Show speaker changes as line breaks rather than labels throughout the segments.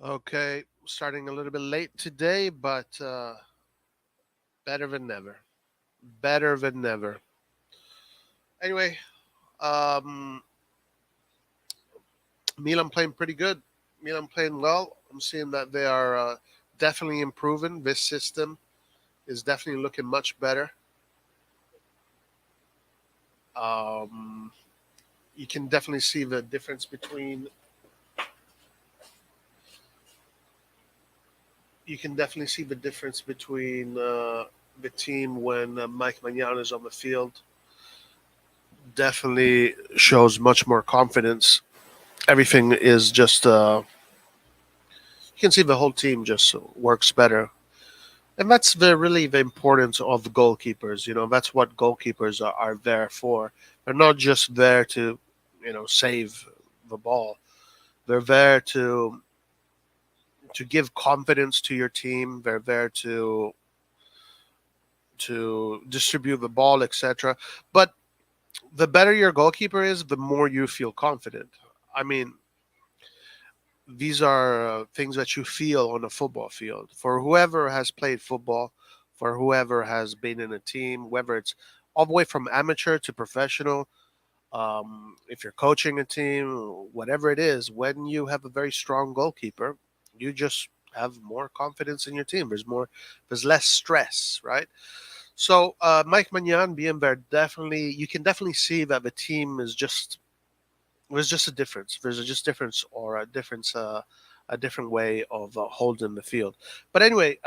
Okay, starting a little bit late today, but better than never. Better than never. Anyway, um, Milan playing pretty good. Milan playing well. I'm seeing that they are definitely improving. This system is definitely looking much better. Um, you can definitely see the difference between. You can definitely see the difference between the team when Mike Magnan is on the field. Definitely shows much more confidence. Everything is just you can see the whole team just works better, and that's really the importance of goalkeepers. That's what goalkeepers are there for. They're not just there to save the ball. They're there to give confidence to your team. They're there to distribute the ball, etc. But the better your goalkeeper is, the more you feel confident. I mean, these are things that you feel on a football field. For whoever has played football, for whoever has been in a team, whether it's all the way from amateur to professional, if you're coaching a team, whatever it is, when you have a very strong goalkeeper, you just have more confidence in your team. There's less stress, right? So Mike Magnan being there, definitely, you can definitely see that the team is just there's just a difference. There's a just difference or a different way of holding the field. But anyway,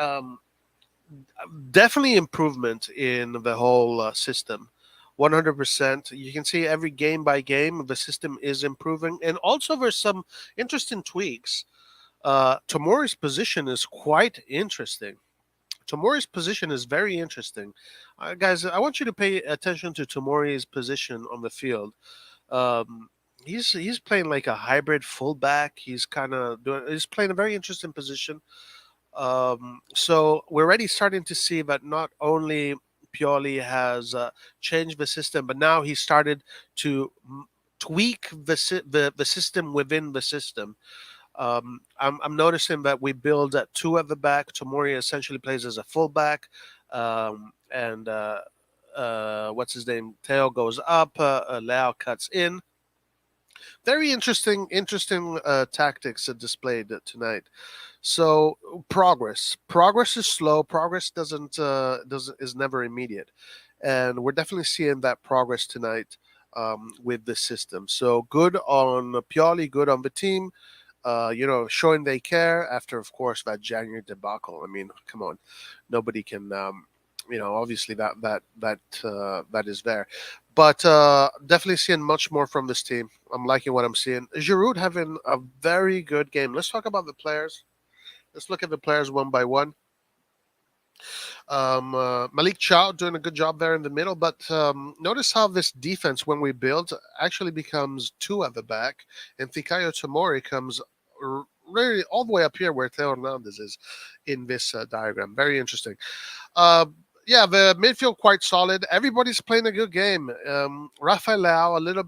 definitely improvement in the whole system. 100%. You can see every game by game, the system is improving. And also, there's some interesting tweaks. Tomori's position is quite interesting. Tomori's position is very interesting. Guys, I want you to pay attention to Tomori's position on the field. Um, he's playing like a hybrid fullback. He's playing a very interesting position. So we're already starting to see that not only Pioli has changed the system, but now he started to tweak the system within the system. I'm noticing that we build at two at the back. Tomori essentially plays as a fullback, and what's his name? Teo goes up. Leao cuts in. Very interesting tactics displayed tonight. So progress is slow. Progress doesn't is never immediate, and we're definitely seeing that progress tonight with the system. So good on Pioli, good on the team. Showing they care after, of course, that January debacle. I mean, come on, nobody can. Obviously that is there, but definitely seeing much more from this team. I'm liking what I'm seeing. Giroud having a very good game. Let's talk about the players. Let's look at the players one by one. Malik Chow doing a good job there in the middle, but notice how this defense, when we build, actually becomes two at the back, and Fikayo Tomori comes really all the way up here where Theo Hernandez is in this diagram. Very interesting. Uh, yeah, the midfield quite solid. Everybody's playing a good game. Rafael Leao a little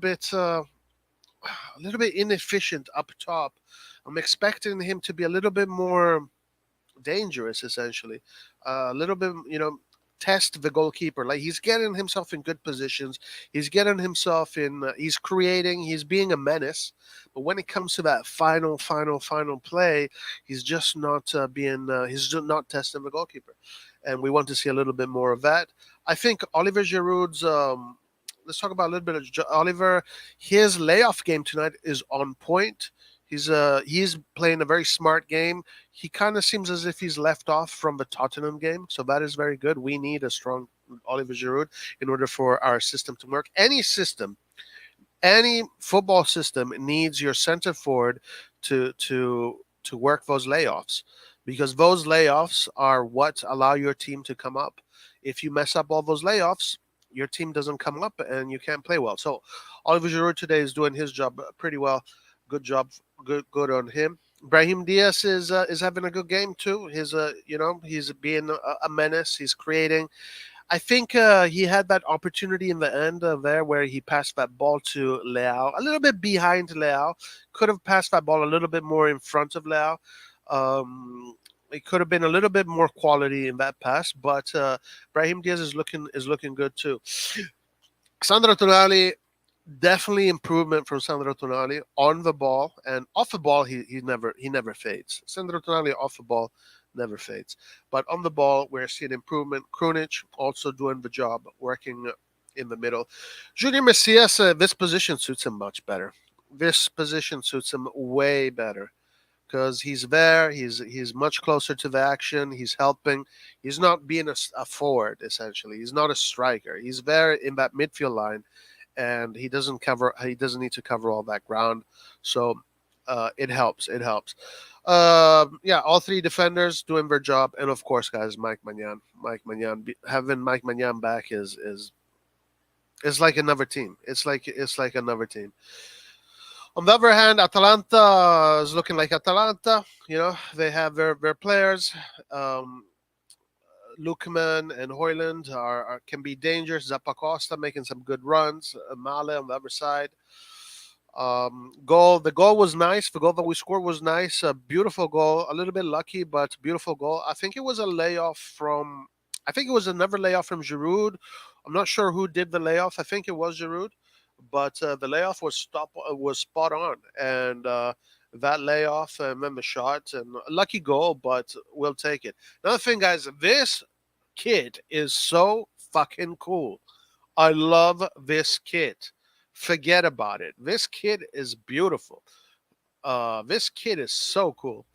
bit inefficient up top. I'm expecting him to be a little bit more dangerous, essentially. A little bit, test the goalkeeper. Like he's getting himself in good positions. He's getting himself in. He's creating. He's being a menace. But when it comes to that final play, he's just not being. He's just not testing the goalkeeper, and we want to see a little bit more of that. I think Oliver Giroud's. Let's talk about a little bit of Oliver. His layoff game tonight is on point. He's playing a very smart game. He kind of seems as if he's left off from the Tottenham game, so that is very good. We need a strong Oliver Giroud in order for our system to work. Any football system needs your center forward to work those layoffs, because those layoffs are what allow your team to come up. If you mess up all those layoffs, your team doesn't come up and you can't play well. So Oliver Giroud today is doing his job pretty well. Good job, good on him. Brahim Diaz is having a good game too. He's being a menace. He's creating. I think he had that opportunity in the end there where he passed that ball to Leao, a little bit behind Leao. Could have passed that ball a little bit more in front of Leao. Um, it could have been a little bit more quality in that pass, but Brahim Diaz is looking good too. Sandro Tonali, definitely improvement from Sandro Tonali on the ball and off the ball. He never fades. Sandro Tonali off the ball never fades, but on the ball we're seeing improvement. Krunic also doing the job, working in the middle. Junior Messias, this position suits him much better. This position suits him way better because he's there. He's much closer to the action. He's helping. He's not being a forward essentially. He's not a striker. He's there in that midfield line, and he doesn't cover. He doesn't need to cover all that ground. So it helps. It helps. Yeah, all three defenders doing their job, and of course, guys, Mike Magnan. Having Mike Magnan back is like another team. It's like another team. On the other hand, Atalanta is looking like Atalanta. They have their players. Um, Lukman and Hoyland can be dangerous. Zappacosta making some good runs. Male on the other side. Goal. The goal was nice. The goal that we scored was nice. A beautiful goal. A little bit lucky, but beautiful goal. I think it was a layoff from. I think it was another layoff from Giroud. I'm not sure who did the layoff. I think it was Giroud, but the layoff was spot on, and that layoff and then the shot and a lucky goal, but we'll take it. Another thing, guys, this kid is so fucking cool. I love this kid. Forget about it. This kid is beautiful. This kid is so cool.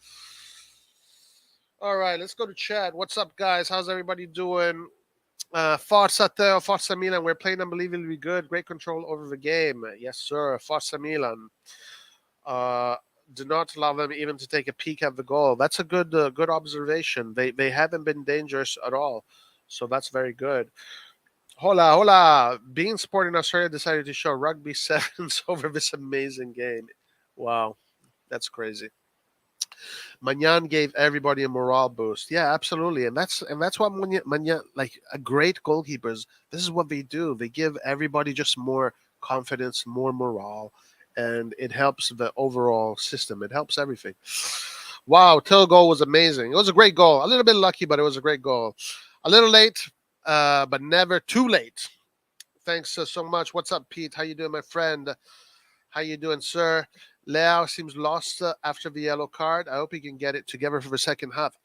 All right, let's go to chat. What's up, guys? How's everybody doing? Forza Teo, Forza Milan. We're playing unbelievably good. Great control over the game. Yes, sir. Forza Milan. Uh, do not allow them even to take a peek at the goal. That's a good observation. They haven't been dangerous at all, so that's very good. Hola, hola. Being Sport in Australia decided to show rugby sevens over this amazing game. Wow, that's crazy. Manyan gave everybody a morale boost. Yeah, absolutely, and that's what Manyan, like a great goalkeepers. This is what they do. They give everybody just more confidence, more morale, and it helps the overall system. It helps everything. Wow, Till goal was amazing. It was a great goal. A little bit lucky, but it was a great goal. A little late, but never too late. Thanks so much. What's up, Pete? How you doing, my friend? How you doing, sir? Leao seems lost after the yellow card. I hope he can get it together for the second half.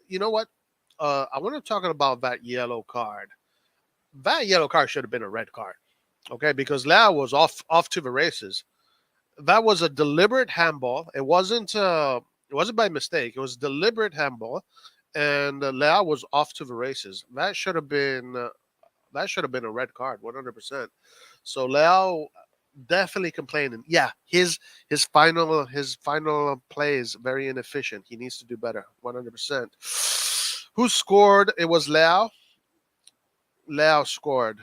You know what? I want to talk about that yellow card. That yellow card should have been a red card, okay? Because Leao was off to the races. That was a deliberate handball. It wasn't. It wasn't by mistake. It was deliberate handball, and Leao was off to the races. That should have been. That should have been a red card, 100%. So Leao definitely complaining. Yeah, his final play is very inefficient. He needs to do better, 100%. Who scored? It was Leao. Leao scored.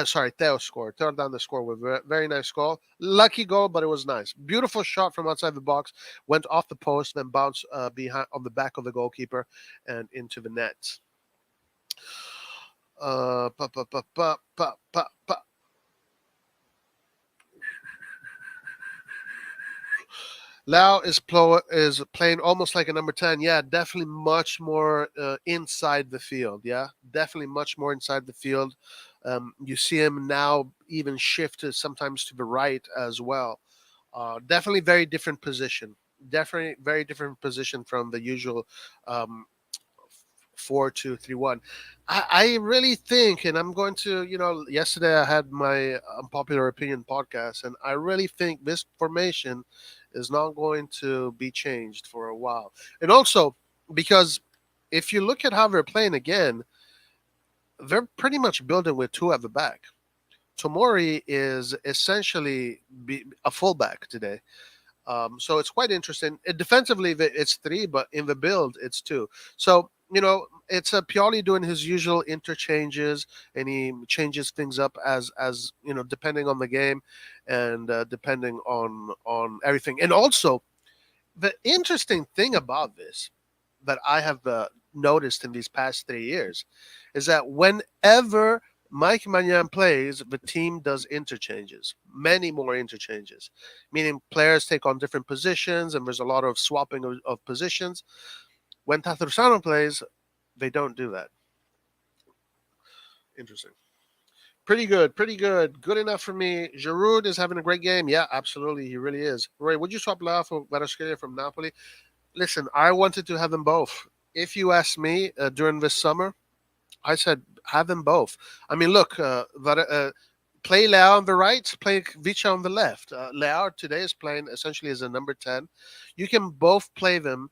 Sorry, Theo scored. Turned down the score with a very nice goal. Lucky goal, but it was nice. Beautiful shot from outside the box. Went off the post, then bounced behind on the back of the goalkeeper and into the net. Pa, pa, pa, pa, pa, pa, pa. Lau is playing almost like a number 10. Yeah, definitely much more inside the field. Yeah, definitely much more inside the field. You see him now even shift sometimes to the right as well. Definitely very different position. Definitely very different position from the usual 4-2-3-1. I really think, and I'm going to, yesterday I had my unpopular opinion podcast, and I really think this formation is not going to be changed for a while. And also, because if you look at how they're playing again, they're pretty much building with two at the back. Tomori is essentially a fullback today. So it's quite interesting. Defensively, it's three, but in the build, it's two. So, it's Pioli doing his usual interchanges, and he changes things up as depending on the game and depending on everything. And also, the interesting thing about this that I have noticed in these past 3 years is that whenever Mike Magnan plays, the team does interchanges, many more interchanges, meaning players take on different positions and there's a lot of swapping of positions. When Tatarusano plays, they don't do that. Interesting. Pretty good, pretty good. Good enough for me. Giroud is having a great game. Yeah, absolutely. He really is. Roy, would you swap Lau for Kvaratskhelia from Napoli? Listen, I wanted to have them both. If you asked me during this summer, I said have them both. I mean, look, play Leao on the right, play Vicha on the left. Leao today is playing essentially as a number 10. You can both play them.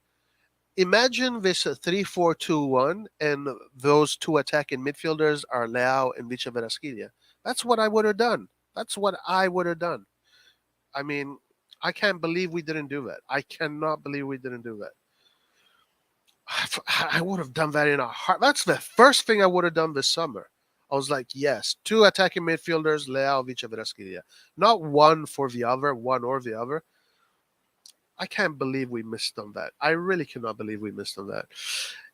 Imagine this 3-4-2-1, and those two attacking midfielders are Leao and Vicha Verasquilla. That's what I would have done. That's what I would have done. I mean, I can't believe we didn't do that. I cannot believe we didn't do that. I would have done that in a heart. That's the first thing I would have done this summer. I was like, yes, two attacking midfielders, Leao, Vicha Verasquilla. Not one for the other, one or the other. I can't believe we missed on that. I really cannot believe we missed on that.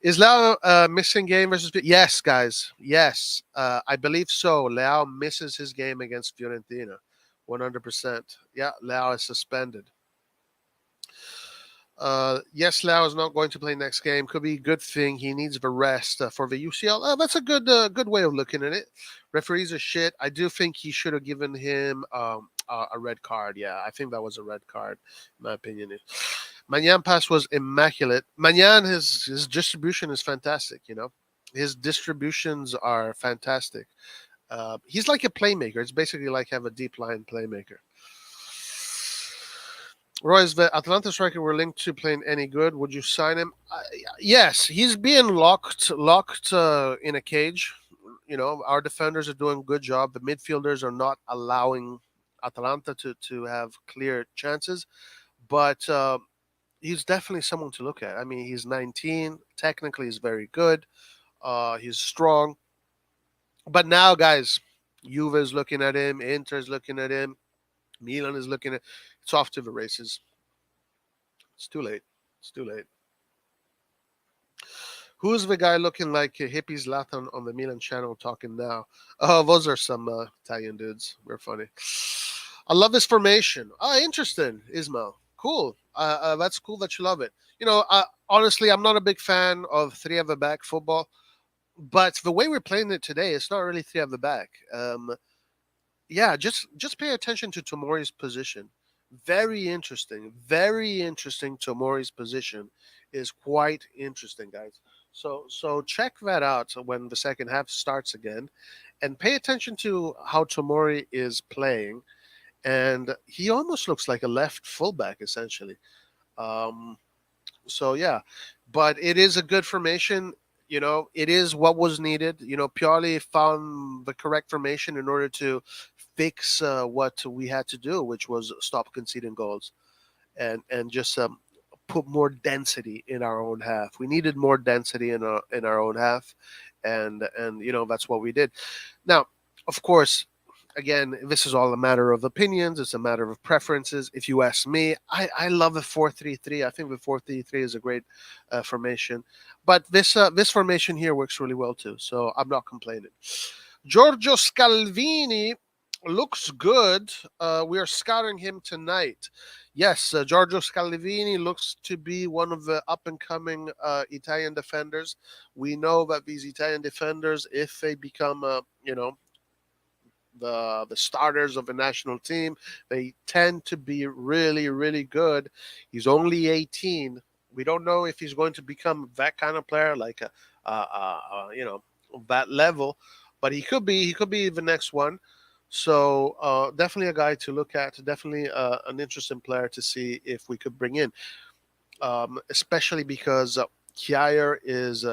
Is Leao missing game versus? Yes, guys. Yes, I believe so. Leao misses his game against Fiorentina, 100%. Yeah, Leao is suspended. Yes, Lau is not going to play next game. Could be a good thing. He needs the rest for the UCL. That's a good way of looking at it. Referees are shit. I do think he should have given him a red card. Yeah, I think that was a red card, in my opinion. Magnan pass was immaculate. Magnan, his distribution is fantastic. You know, his distributions are fantastic. He's like a playmaker. It's basically like have a deep line playmaker. Roy, is the Atalanta striker we're linked to playing any good? Would you sign him? Yes, he's being locked in a cage. You know, our defenders are doing a good job. The midfielders are not allowing Atalanta to have clear chances, but he's definitely someone to look at. I mean, he's 19. Technically, he's very good. He's strong. But now, guys, Juve is looking at him. Inter is looking at him. Milan is looking at. It's off to the races. It's too late. It's too late. Who's the guy looking like a hippie Zlatan on the Milan channel talking now? Oh, those are some Italian dudes. We're funny. I love this formation. Oh, interesting, Ismail. Cool. That's cool that you love it. You know, honestly, I'm not a big fan of three at the back football, but the way we're playing it today, it's not really three at the back. Yeah, just pay attention to Tomori's position. Very interesting. Very interesting. Tomori's position is quite interesting, guys. So check that out when the second half starts again, and pay attention to how Tomori is playing. And he almost looks like a left fullback, essentially. Um, so yeah, but it is a good formation. You know, it is what was needed. You know, Pioli found the correct formation in order to fix what we had to do, which was stop conceding goals and just put more density in our own half. We needed more density in our own half, and you know that's what we did. Now, of course, again, this is all a matter of opinions. It's a matter of preferences. If you ask me, I love the 4-3-3. I think the 4-3-3 is a great formation, but this formation here works really well too. So I'm not complaining. Giorgio Scalvini looks good. We are scouting him tonight. Yes, Giorgio Scalvini looks to be one of the up and coming Italian defenders. We know that these Italian defenders, if they become, the starters of the national team, they tend to be really, really good. He's only 18. We don't know if he's going to become that kind of player, like that level, but he could be. He could be the next one. So definitely a guy to look at. Definitely an interesting player to see if we could bring in, especially because Kjaer is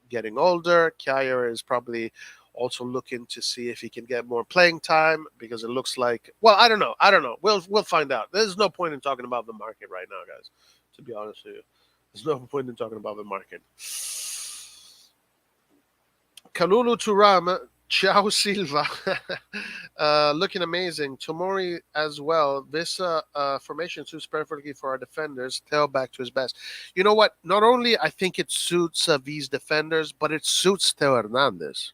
getting older. Kjaer is probably also looking to see if he can get more playing time because it looks like. Well, I don't know. We'll find out. There's no point in talking about the market right now, guys. To be honest with you, there's no point in talking about the market. Kalulu Turam, Ciao Silva, looking amazing. Tomori as well. This formation suits perfectly for our defenders. Theo back to his best. You know what? Not only I think it suits these defenders, but it suits Theo Hernandez.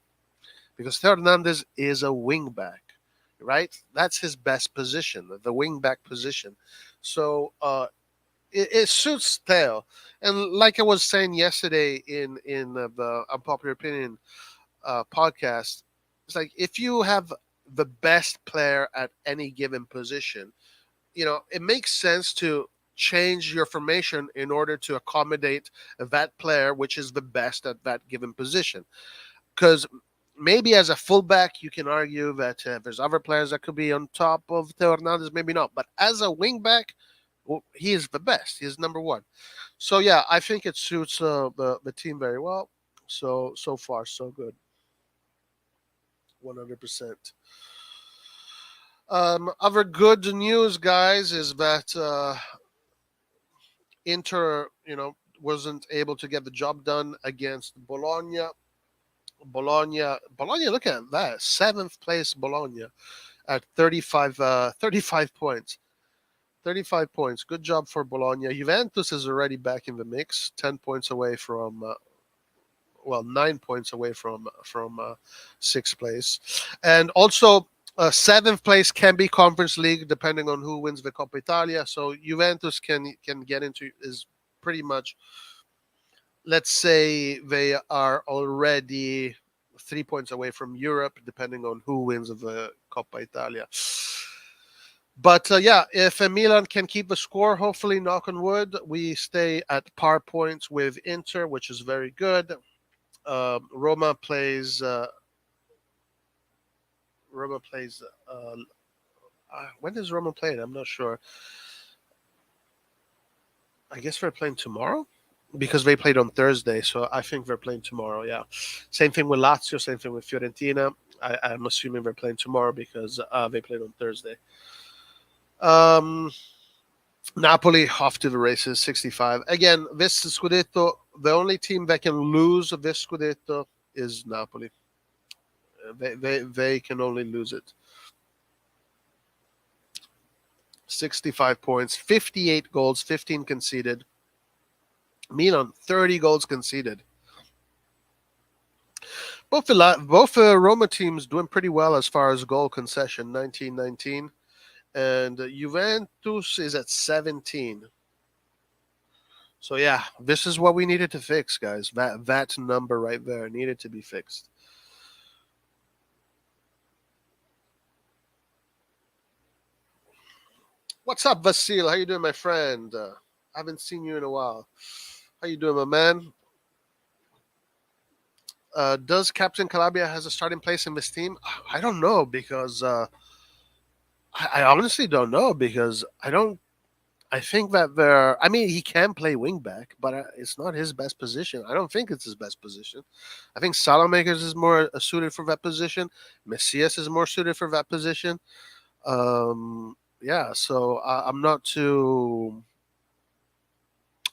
because Theo Hernandez is a wing back, right? That's his best position, the wing back position. So it suits Theo. And like I was saying yesterday in the Unpopular Opinion podcast, it's like if you have the best player at any given position, it makes sense to change your formation in order to accommodate that player, which is the best at that given position. Because maybe as a fullback, you can argue that there's other players that could be on top of Theo Hernandez, maybe not. But as a wingback, well, he is the best. He is number one. So yeah, I think it suits the team very well. So far so good, 100%. Other good news, guys, is that Inter, wasn't able to get the job done against Bologna. Bologna. Look at that, seventh place Bologna at 35 points. 35 points. Good job for Bologna. Juventus is already back in the mix, 10 points away from, 9 points away from sixth place, and also seventh place can be Conference League depending on who wins the Coppa Italia. So Juventus can get into is pretty much. Let's say they are already 3 points away from Europe, depending on who wins the Coppa Italia. But yeah, if Milan can keep the score, hopefully, knock on wood, we stay at par points with Inter, which is very good. Roma plays. Roma plays. When does Roma play? I'm not sure. I guess they're playing tomorrow because they played on Thursday, so I think they're playing tomorrow. Yeah, same thing with Lazio. Same thing with Fiorentina. I'm assuming they're playing tomorrow because they played on Thursday. Um, Napoli off to the races, 65. Again, this Scudetto, the only team that can lose this Scudetto is Napoli. They can only lose it. 65 points, 58 goals, 15 conceded. Milan, 30 goals conceded. Both Roma teams doing pretty well as far as goal concession, 19-19. And Juventus is at 17. So yeah, this is what we needed to fix, guys. That number right there needed to be fixed. What's up, Vasil? How you doing, my friend? I haven't seen you in a while. How you doing, my man? Does Captain Calabria has a starting place in this team? I don't know because I honestly don't know because I don't. I think that there. I mean, he can play wingback, but it's not his best position. I don't think it's his best position. I think Salamakers is more suited for that position. Messias is more suited for that position. Yeah, so I'm not too.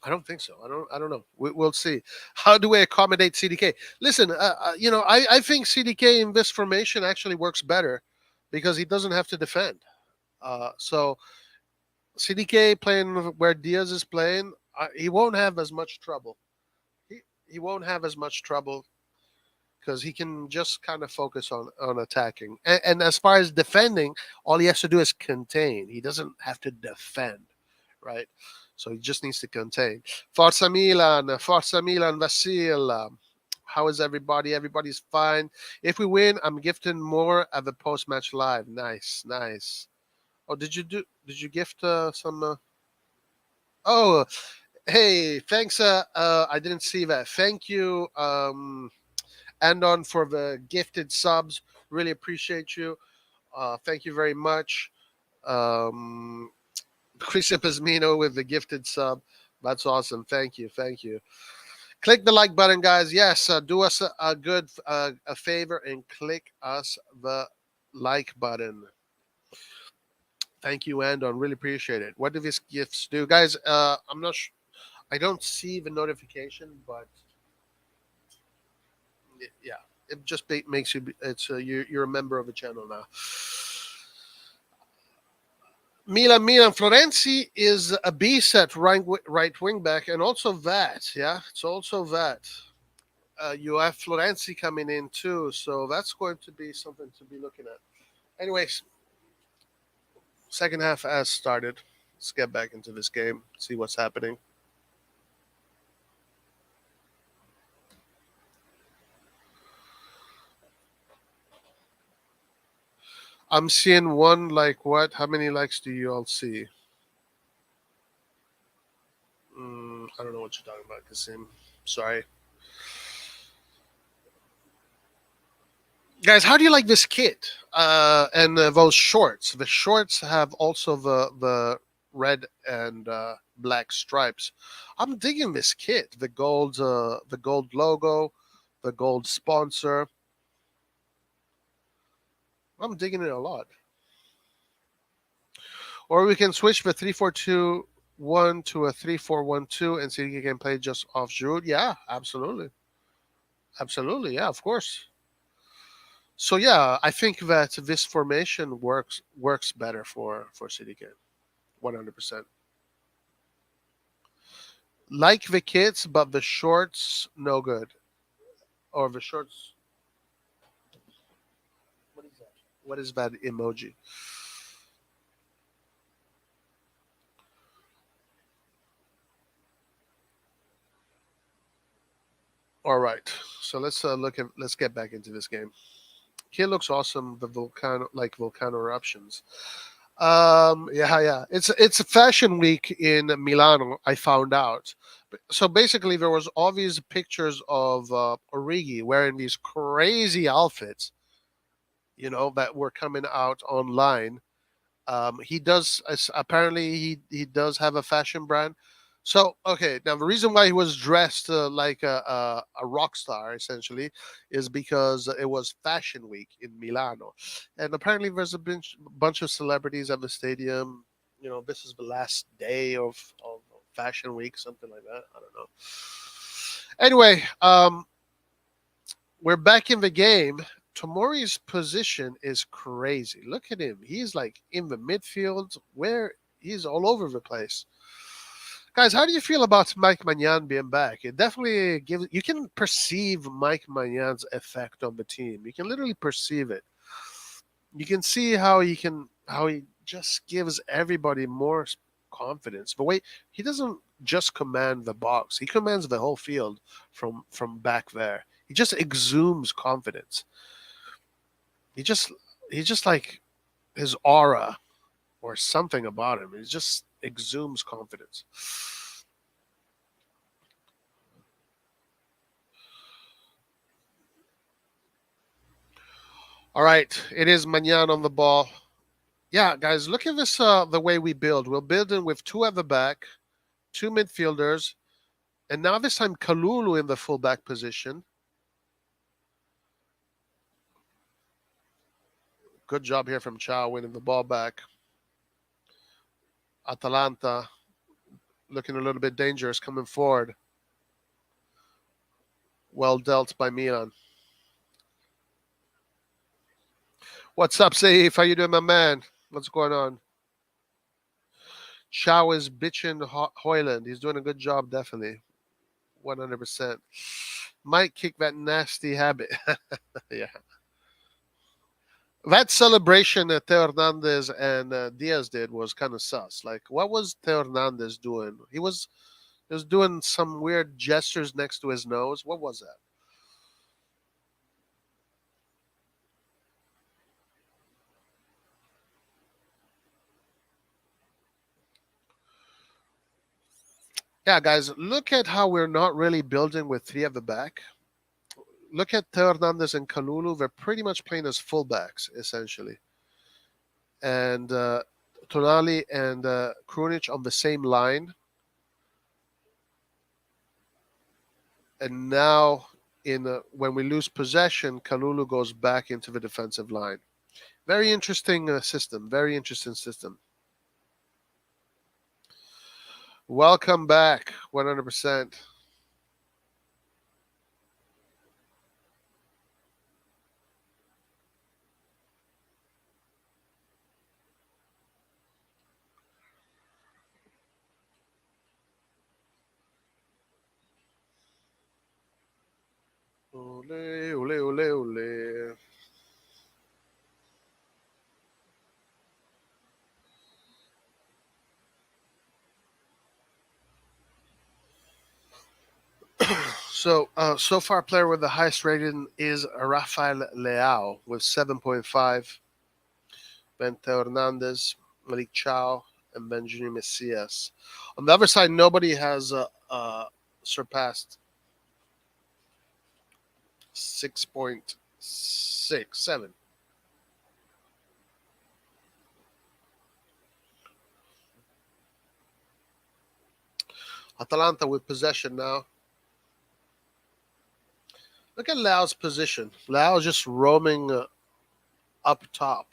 I don't think so. I don't know. We'll see. How do we accommodate CDK? Listen, I think CDK in this formation actually works better because he doesn't have to defend. So CDK playing where Diaz is playing, he won't have as much trouble. He won't have as much trouble because he can just kind of focus on attacking. And as far as defending, all he has to do is contain. He doesn't have to defend, right? So he just needs to contain. Forza Milan, Vasil. How is everybody? Everybody's fine. If we win, I'm gifting more at the post-match live. Nice, nice. Oh, Did you gift some? Oh, hey, thanks. I didn't see that. Thank you, Andon, for the gifted subs. Really appreciate you. Thank you very much. Christian Pasmino with the gifted sub. That's awesome. Thank you. Thank you. Click the like button, guys. Yes, do us a good a favor and click us the like button. Thank you, Andon. Really appreciate it. What do these gifts do, guys? I'm not. I don't see the notification, but yeah, it just makes you. It's you're a member of the channel now. Milan Florenzi is a beast at right wing back, and also that. Yeah, it's also that. you have Florenzi coming in too, so that's going to be something to be looking at. Anyways, second half has started. Let's get back into this game, see what's happening. I'm seeing one like what? How many likes do you all see? I don't know what you're talking about, Kasim. Sorry. Guys, how do you like this kit? And those shorts. The shorts have also the red and black stripes. I'm digging this kit. The gold logo, the gold sponsor. I'm digging it a lot. Or we can switch the 3-4-2-1 to a 3-4-1-2 and see if you can play just off Giroud. Yeah, absolutely, absolutely. Yeah, of course. So yeah, I think that this formation works better for CDK. 100%. Like the kids, but the shorts no good. Or the shorts. What is that? What is that emoji? All right. So let's get back into this game. Kid looks awesome. The volcano eruptions. Yeah. It's a fashion week in Milano. I found out. So basically, there was all these pictures of Origi wearing these crazy outfits, that were coming out online. He does apparently he does have a fashion brand. So okay, now the reason why he was dressed like a rock star essentially is because it was Fashion Week in Milano, and apparently there's a bunch of celebrities at the stadium. This is the last day of Fashion Week, something like that. I don't know. Anyway, we're back in the game. Tomori's position is crazy. Look at him. He's like in the midfield where he's all over the place. Guys, how do you feel about Mike Magnan being back? It definitely gives you can perceive Mike Magnan's effect on the team. You can literally perceive it. You can see how he just gives everybody more confidence. But wait, he doesn't just command the box. He commands the whole field from back there. He just exudes confidence. He just he just like his aura or something about him. He just exudes confidence. All right, it is Magnan on the ball. Yeah, guys, look at this. The way we build. We'll build in with two at the back, two midfielders, and now this time Kalulu in the fullback position. Good job here from Chow winning the ball back. Atalanta looking a little bit dangerous coming forward. Well dealt by Milan. What's up, Saif? How you doing, my man? What's going on? Chow is bitching Hoyland. He's doing a good job, definitely. 100%. Might kick that nasty habit. Yeah. That celebration that Theo Hernandez and Diaz did was kind of sus. Like, what was Theo Hernandez doing? He was doing some weird gestures next to his nose. What was that? Yeah, guys, look at how we're not really building with three at the back. Look at Theo Hernandez and Kalulu. They're pretty much playing as fullbacks, essentially. And Tonali and Krunic on the same line. And now, when we lose possession, Kalulu goes back into the defensive line. Very interesting system. Very interesting system. Welcome back, 100%. Ole, ole, ole, ole. So far, player with the highest rating is Rafael Leao with 7.5. Bente Hernandez, Malik Chow, and Benjamin Messias. On the other side, nobody has surpassed 6.67. Atalanta with possession now. Look at Lao's position. Lao just roaming up top.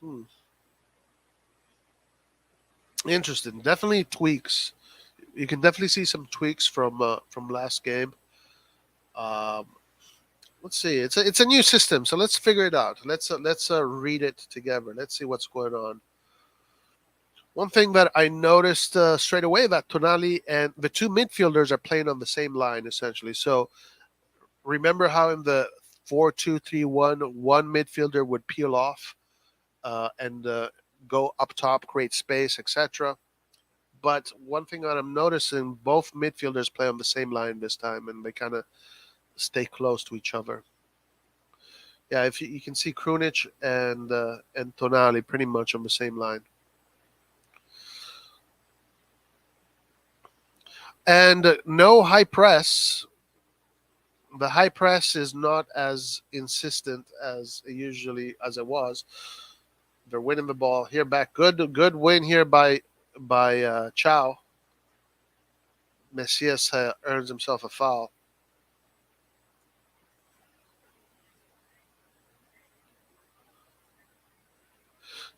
Hmm. Interesting. Definitely tweaks. You can definitely see some tweaks from last game. Um, let's see. It's a new system, so let's figure it out. Let's read it together. Let's see what's going on. One thing that I noticed straight away that Tonali and the two midfielders are playing on the same line essentially. So remember how in the 4-2-3-1, one midfielder would peel off and go up top, create space, etc. But one thing that I'm noticing, both midfielders play on the same line this time, and they kind of stay close to each other. Yeah, if you can see Krunic and Tonali pretty much on the same line, and no high press. The high press is not as insistent as it was. They're winning the ball here back. Good win here by Chow. Messias earns himself a foul.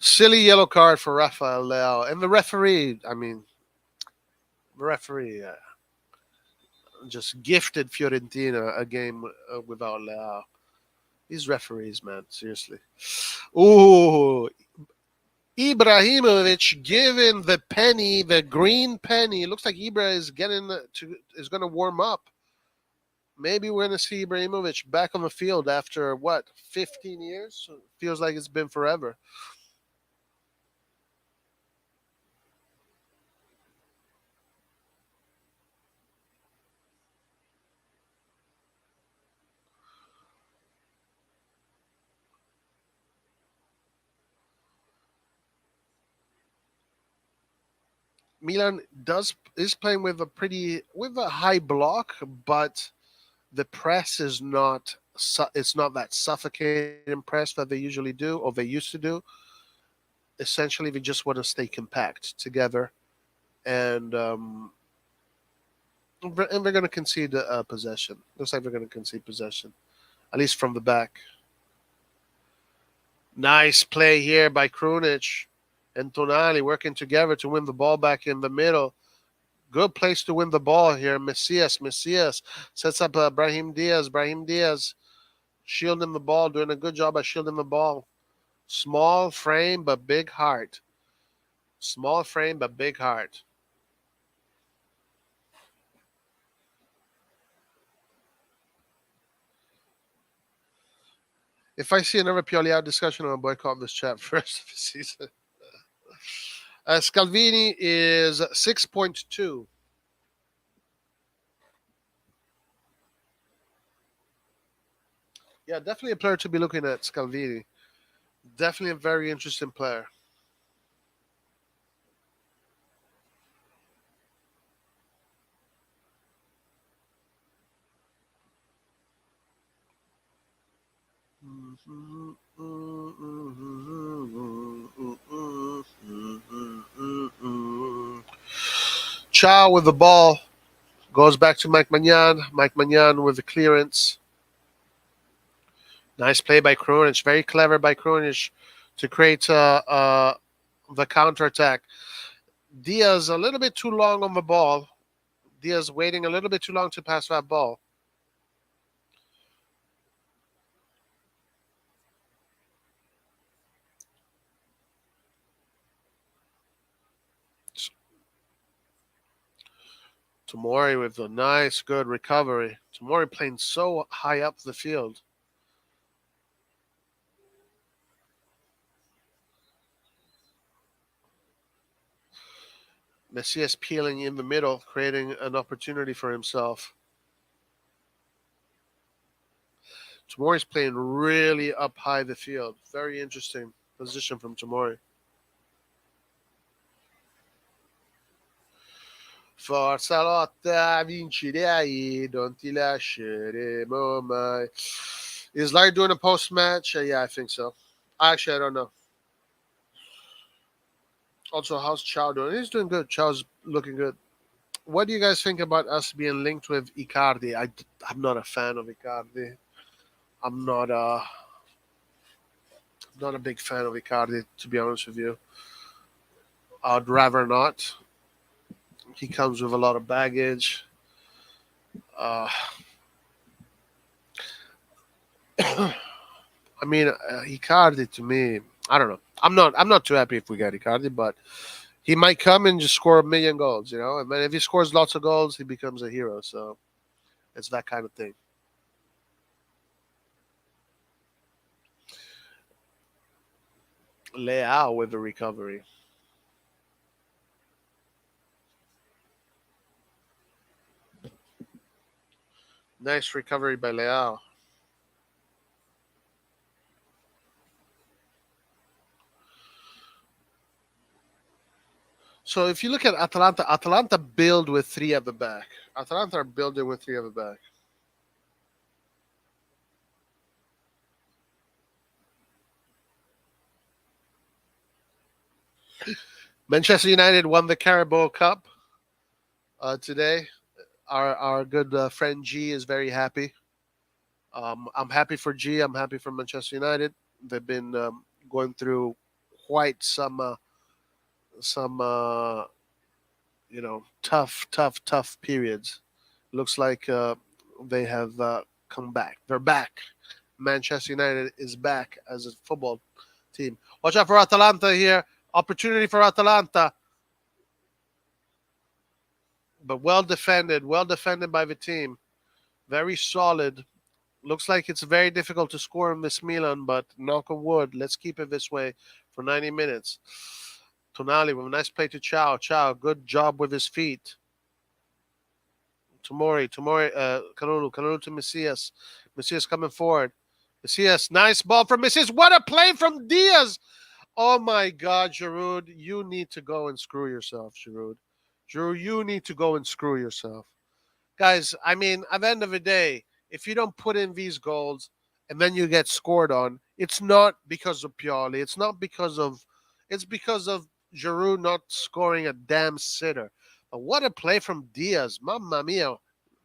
Silly yellow card for Rafael Leao. And the referee, I mean, the referee just gifted Fiorentina a game without Leao. These referees, man, seriously. Ooh, Ibrahimovic given the penny, the green penny. It looks like Ibra is going to warm up. Maybe we're going to see Ibrahimovic back on the field after what, 15 years? Feels like it's been forever. Milan does is playing with a high block, but the press is not it's not that suffocating press that they usually do or they used to do. Essentially, they just want to stay compact together, and they're going to concede possession. Looks like they're going to concede possession, at least from the back. Nice play here by Krunic and Tonali working together to win the ball back in the middle. Good place to win the ball here. Messias sets up Brahim Diaz. Brahim Diaz shielding the ball, doing a good job at shielding the ball. Small frame, but big heart. Small frame, but big heart. If I see another Pioli out discussion, I'll boycott this chat first of the season. Scalvini is 6.2. Yeah, definitely a player to be looking at, Scalvini. Definitely a very interesting player. Chow with the ball goes back to Mike Magnan. Mike Magnan with the clearance. Nice play by Krunic. Very clever by Krunic to create the counterattack. Diaz a little bit too long on the ball. Diaz waiting a little bit too long to pass that ball. Tomori with a nice, good recovery. Tomori playing so high up the field. Messias peeling in the middle, creating an opportunity for himself. Tomori's playing really up high the field. Very interesting position from Tomori. Forza lotta, vincerai, non ti lasceremo mai. Is Larry doing a post match? Yeah, I think so. Actually, I don't know. Also, how's Chow doing? He's doing good. Chow's looking good. What do you guys think about us being linked with Icardi? I'm not a fan of Icardi. I'm not a big fan of Icardi, to be honest with you. I'd rather not. He comes with a lot of baggage. Uh, I mean, Icardi to me, I don't know. I'm not too happy if we get Icardi, but he might come and just score a million goals, you know. And then if he scores lots of goals, he becomes a hero. So it's that kind of thing. Leao with the recovery. Nice recovery by Leao. So if you look at Atalanta, Atalanta build with three at the back. Atalanta are building with three at the back. Manchester United won the Carabao Cup today. Our good friend G is very happy. I'm happy for G. I'm happy for Manchester United. They've been going through quite some tough periods. Looks like they have come back. They're back. Manchester United is back as a football team. Watch out for Atalanta here. Opportunity for Atalanta, but well defended by the team. Very solid. Looks like it's very difficult to score in this Milan, but knock on wood, let's keep it this way for 90 minutes. Tonali with a nice play to Chow. Chow, good job with his feet. Tomori, Kalulu to Messias. Messias coming forward. Messias, nice ball from Messias. What a play from Diaz. Oh my God, Giroud, you need to go and screw yourself, Giroud. Giroud, you need to go and screw yourself. Guys, I mean, at the end of the day, if you don't put in these goals and then you get scored on, it's not because of Pioli. It's because of Giroud not scoring a damn sitter. But what a play from Diaz. Mamma mia.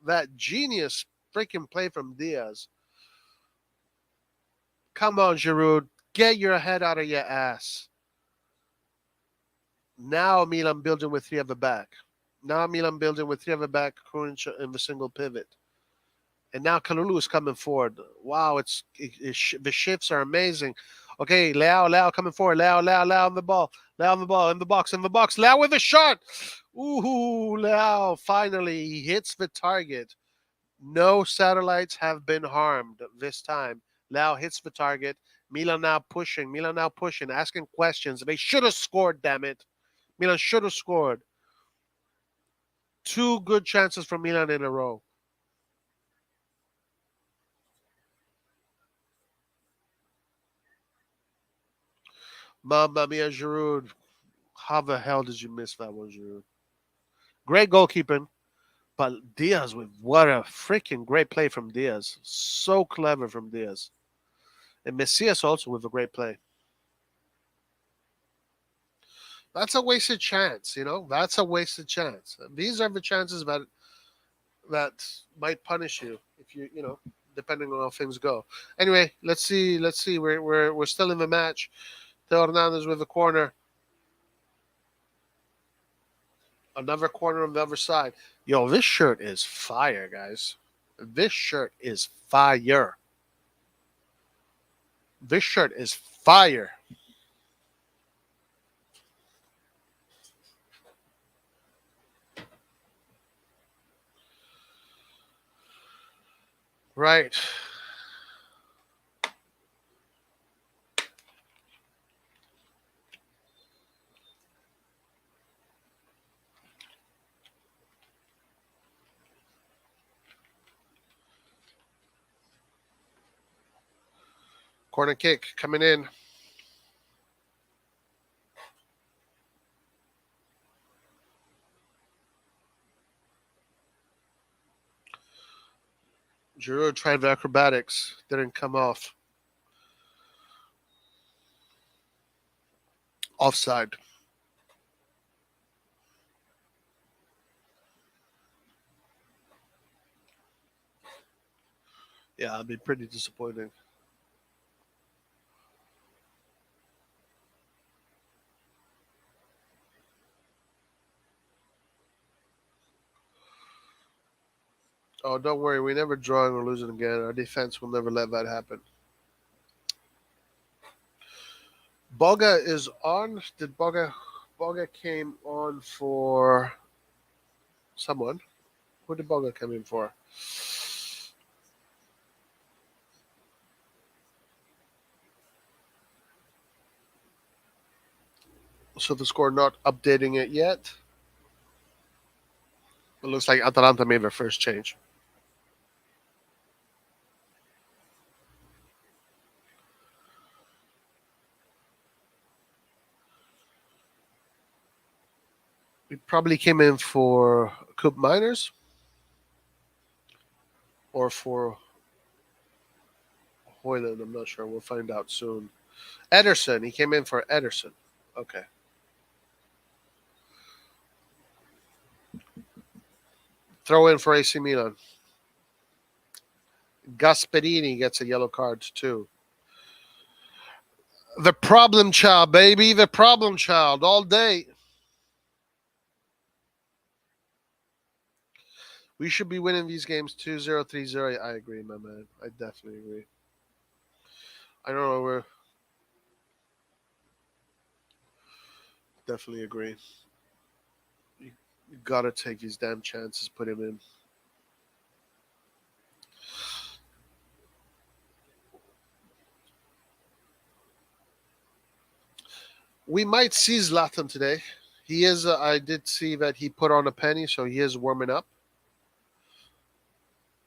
That genius freaking play from Diaz. Come on, Giroud. Get your head out of your ass. Now Milan building with three at the back. Now Milan building with three at the back, Krunic in the single pivot. And now Kalulu is coming forward. Wow, the shifts are amazing. Okay, Leao coming forward. Leao on the ball. Leao on the ball, in the box. Leao with a shot. Ooh, Leao finally he hits the target. No satellites have been harmed this time. Leao hits the target. Milan now pushing, asking questions. They should have scored, damn it. Milan should have scored. Two good chances from Milan in a row. Mamma mia, Giroud. How the hell did you miss that one, Giroud? Great goalkeeping, but Diaz with what a freaking great play from Diaz. So clever from Diaz. And Messias also with a great play. That's a wasted chance, you know? That's a wasted chance. These are the chances that might punish you if depending on how things go. Anyway, let's see. We're still in the match. Theo Hernandez with the corner. Another corner on the other side. Yo, this shirt is fire, guys. This shirt is fire. This shirt is fire. Right. Corner kick coming in. Giroud tried the acrobatics. Didn't come off. Offside. Yeah, it'd be pretty disappointing. Oh, don't worry. We never drawing or losing again. Our defense will never let that happen. Boga is on. Did Boga came on for someone? Who did Boga come in for? So the score not updating it yet. It looks like Atalanta made their first change. We probably came in for Coop Miners or for Hoyland. I'm not sure. We'll find out soon. Ederson. He came in for Ederson. Okay. Throw in for AC Milan. Gasperini gets a yellow card too. The problem child, baby. The problem child all day. We should be winning these games 2-0, 3-0. I agree, my man. I definitely agree. I don't know. We're definitely agree. You gotta take these damn chances. Put him in. We might see Zlatan today. He is. I did see that he put on a penny, so he is warming up.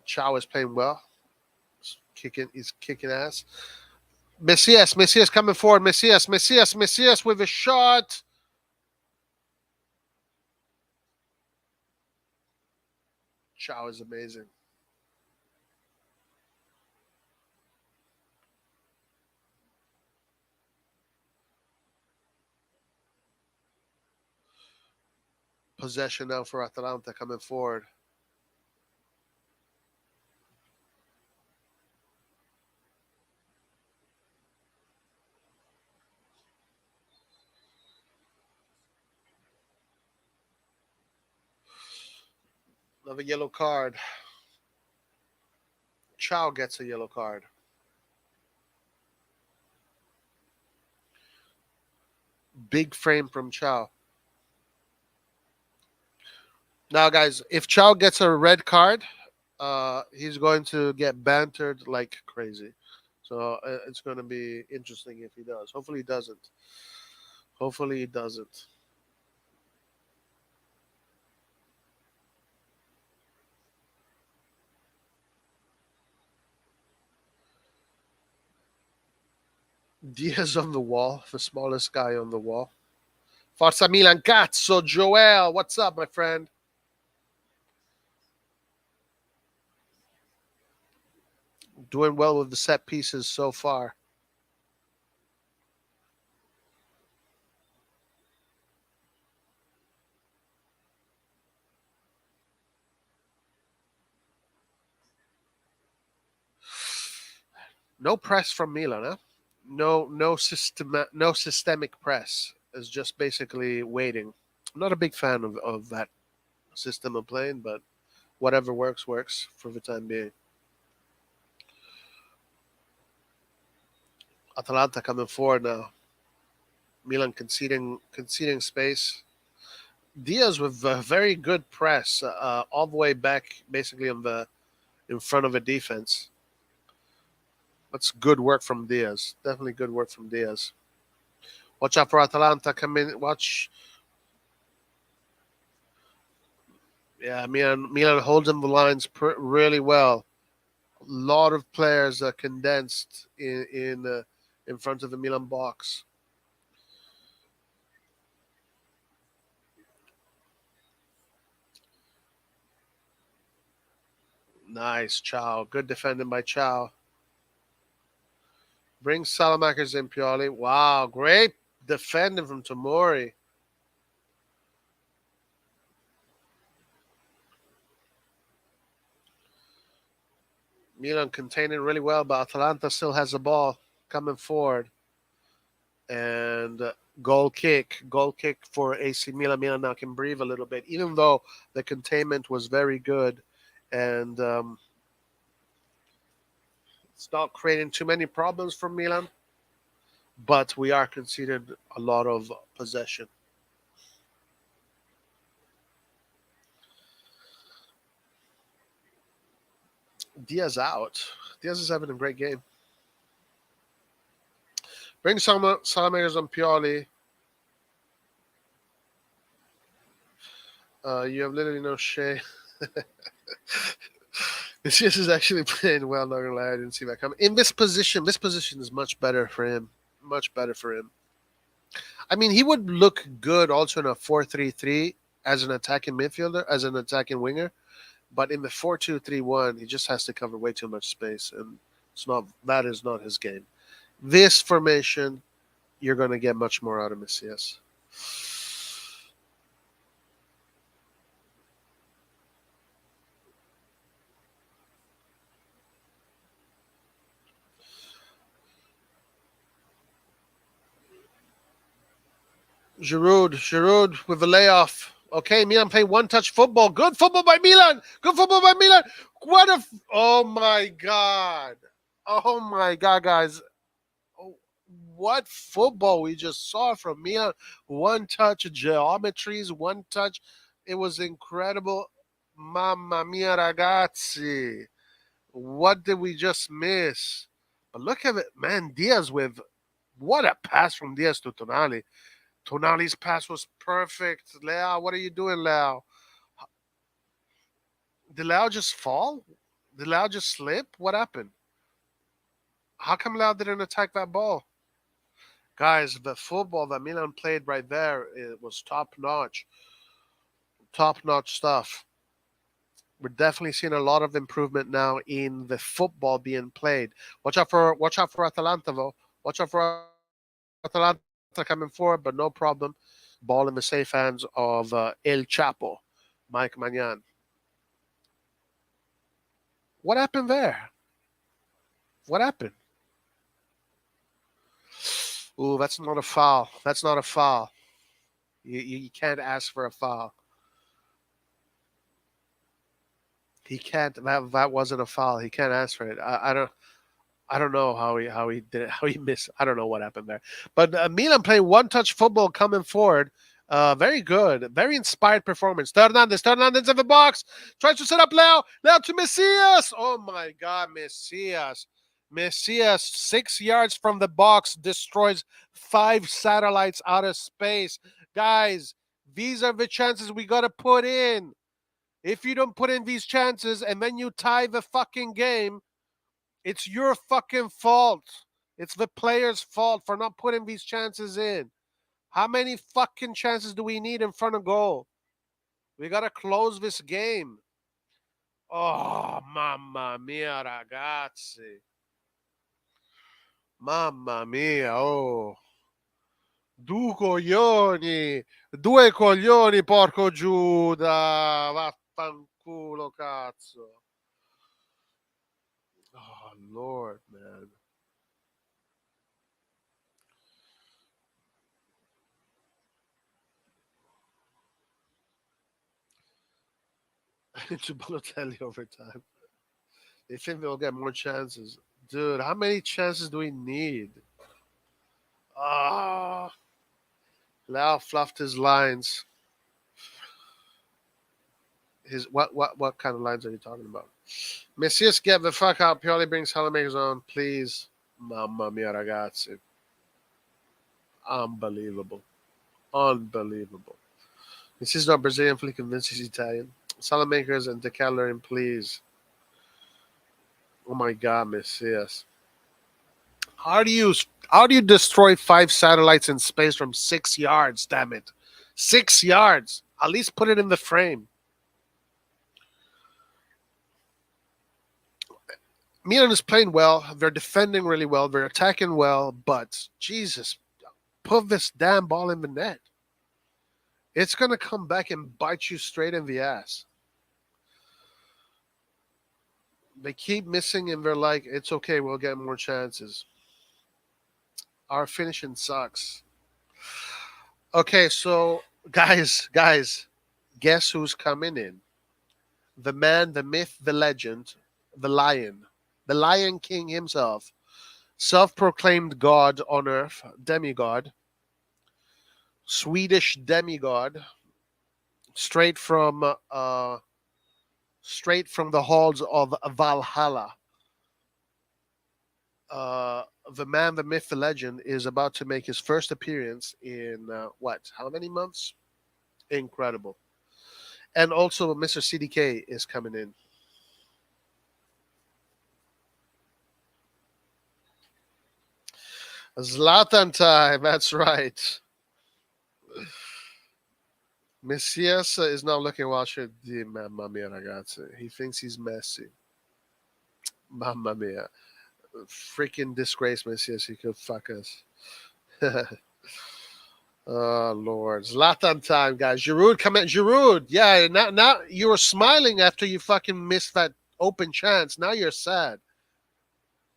Chow is playing well. He's kicking ass. Messias coming forward. Messias with a shot. Chow is amazing. Possession now for Atalanta coming forward. Another yellow card. Chow gets a yellow card. Big frame from Chow. Now, guys, if Chow gets a red card, he's going to get bantered like crazy. So it's going to be interesting if he does. Hopefully he doesn't. Hopefully he doesn't. Diaz on the wall, the smallest guy on the wall. Forza Milan, cazzo, Joel. What's up, my friend? Doing well with the set pieces so far. No press from Milan, huh? No systemic press. It's just basically waiting. I'm not a big fan of that system of playing, but whatever works for the time being. Atalanta coming forward now. Milan conceding space. Diaz with a very good press, all the way back, basically in front of a defense. That's good work from Diaz. Definitely good work from Diaz. Watch out for Atalanta. Come in. Watch. Yeah, Milan holds them the lines really well. A lot of players are condensed in front of the Milan box. Nice, Chow. Good defending by Chow. Bring Salamakers in, Pioli. Wow, great defending from Tomori. Milan containing really well, but Atalanta still has the ball coming forward. And goal kick for AC Milan. Milan now can breathe a little bit, even though the containment was very good, and it's not creating too many problems for Milan. But we are conceded a lot of possession. Diaz out. Diaz is having a great game. Bring Salamakers on Pioli. You have literally no shame. This is actually playing well. Not gonna lie, I didn't see that coming. In this position is much better for him. Much better for him. I mean, he would look good also in a 4-3-3 as an attacking midfielder, as an attacking winger. But in the 4-2-3-1, he just has to cover way too much space, and it's not. That is not his game. This formation, you're going to get much more out of Messias. Giroud with a layoff. Okay, Milan play one-touch football. Good football by Milan. Good football by Milan. What a... Oh, my God. Oh, my God, guys. Oh, what football we just saw from Milan. One-touch geometries, one-touch. It was incredible. Mamma mia, ragazzi. What did we just miss? But look at it, man. Diaz with... What a pass from Diaz to Tonali. Tonali's pass was perfect. Leo, what are you doing, Leo? Did Leo just fall? Did Leo just slip? What happened? How come Leo didn't attack that ball? Guys, the football that Milan played right there, it was top notch. Top notch stuff. We're definitely seeing a lot of improvement now in the football being played. Watch out for Atalanta though. Watch out for Atalanta coming forward, but no problem. Ball in the safe hands of El Chapo, Mike Magnan. What happened there? What happened? Ooh, that's not a foul. That's not a foul. You can't ask for a foul. He can't. That wasn't a foul. He can't ask for it. I don't know how he did it. How he missed. I don't know what happened there. But Milan playing one touch football coming forward. Very good. Very inspired performance. Fernandez in the box. Tries to set up Leo. Leo to Messias. Oh my God, Messias. Messias, 6 yards from the box, destroys 5 satellites out of space. Guys, these are the chances we got to put in. If you don't put in these chances and then you tie the fucking game, it's your fucking fault. It's the player's fault for not putting these chances in. How many fucking chances do we need in front of goal? We got to close this game. Oh, mamma mia, ragazzi. Mamma mia, oh. Due coglioni, porco Giuda. Vaffanculo, cazzo. Oh, Lord, man. Into Balotelli overtime. They think they'll get more chances. Dude, how many chances do we need? Ah, Lau fluffed his lines. His what kind of lines are you talking about? Messias, get the fuck out. Pioli brings Salamakers on, please. Mamma mia, ragazzi. Unbelievable. Unbelievable. This is not Brazilian, fully convinced he's Italian. Salamakers and Decathlon, please. Oh my God, Messias. How do you destroy 5 satellites in space from 6 yards? Damn it, 6 yards. At least put it in the frame. Milan is playing well. They're defending really well. They're attacking well. But Jesus, put this damn ball in the net. It's gonna come back and bite you straight in the ass. They keep missing, and they're like, "It's okay. We'll get more chances." Our finishing sucks. Okay, so guys, guess who's coming in? The man, the myth, the legend, the Lion King himself, self-proclaimed God on earth, demigod, Swedish demigod, straight from uh, straight from the halls of Valhalla. The man, the myth, the legend is about to make his first appearance in what? How many months? Incredible. And also, Mr. CDK is coming in. Zlatan time. That's right. Messias is not looking well. Mamma mia, ragazzi. He thinks he's Messi. Mamma mia. Freaking disgrace, Messias. He could fuck us. Oh, Lord. Zlatan time, guys. Giroud, come in. Giroud. Yeah, now you were smiling after you fucking missed that open chance. Now you're sad.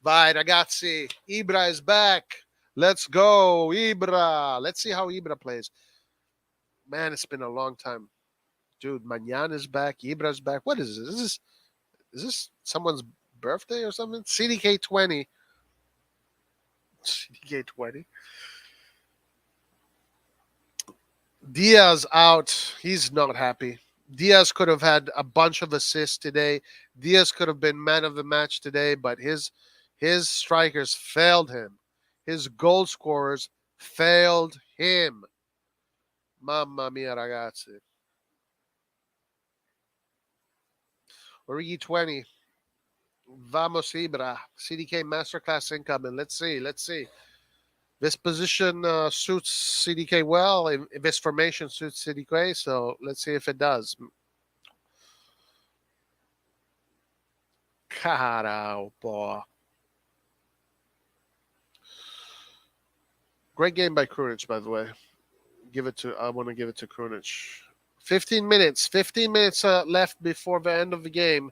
Vai, ragazzi. Ibra is back. Let's go, Ibra. Let's see how Ibra plays. Man, it's been a long time. Dude, Manyan is back. Ibra's back. What is this? Is this someone's birthday or something? CDK 20. CDK 20. Diaz out. He's not happy. Diaz could have had a bunch of assists today. Diaz could have been man of the match today, but his strikers failed him. His goal scorers failed him. Mamma mia, ragazzi. Origi 20. Vamos Ibra. CDK Masterclass incoming. Let's see. This position suits CDK well. If this formation suits CDK, so let's see if it does. Caralho. Great game by Krunic, by the way. I want to give it to Krunic. 15 minutes. 15 minutes left before the end of the game.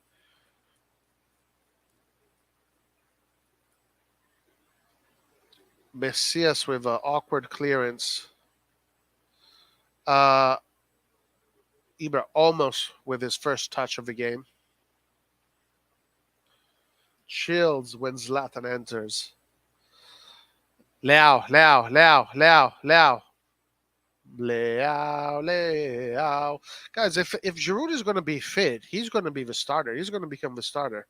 Messias with an awkward clearance. Ibra almost with his first touch of the game. Chills when Zlatan enters. Leao. Guys, if Giroud is going to be fit, he's going to be the starter. He's going to become the starter.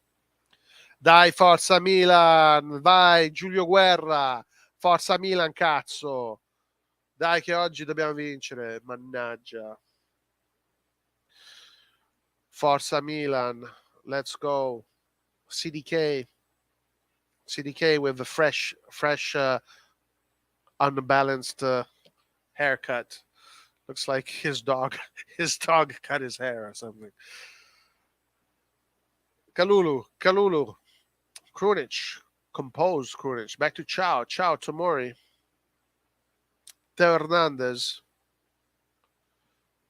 Dai, forza Milan. Vai, Giulio Guerra. Forza Milan, cazzo. Dai che oggi dobbiamo vincere. Mannaggia. Forza Milan. Let's go. CDK with the fresh unbalanced haircut. Looks like his dog cut his hair or something. Kalulu. Krunic. Composed Krunic. Back to Ciao Tomori. Teo Hernandez.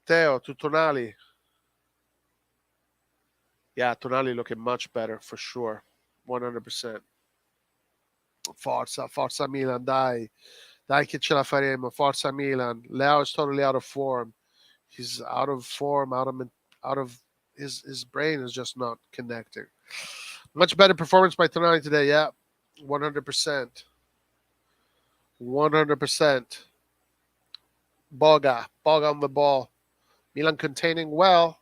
Teo to Tonali. Yeah, Tonali looking much better for sure. 100%. Forza Milan, dai che ce la faremo. Forza Milan. Leao is totally out of form. He's out of form, out of his brain is just not connecting. Much better performance by Tonali today, yeah. 100%. 100%. Boga on the ball. Milan containing well.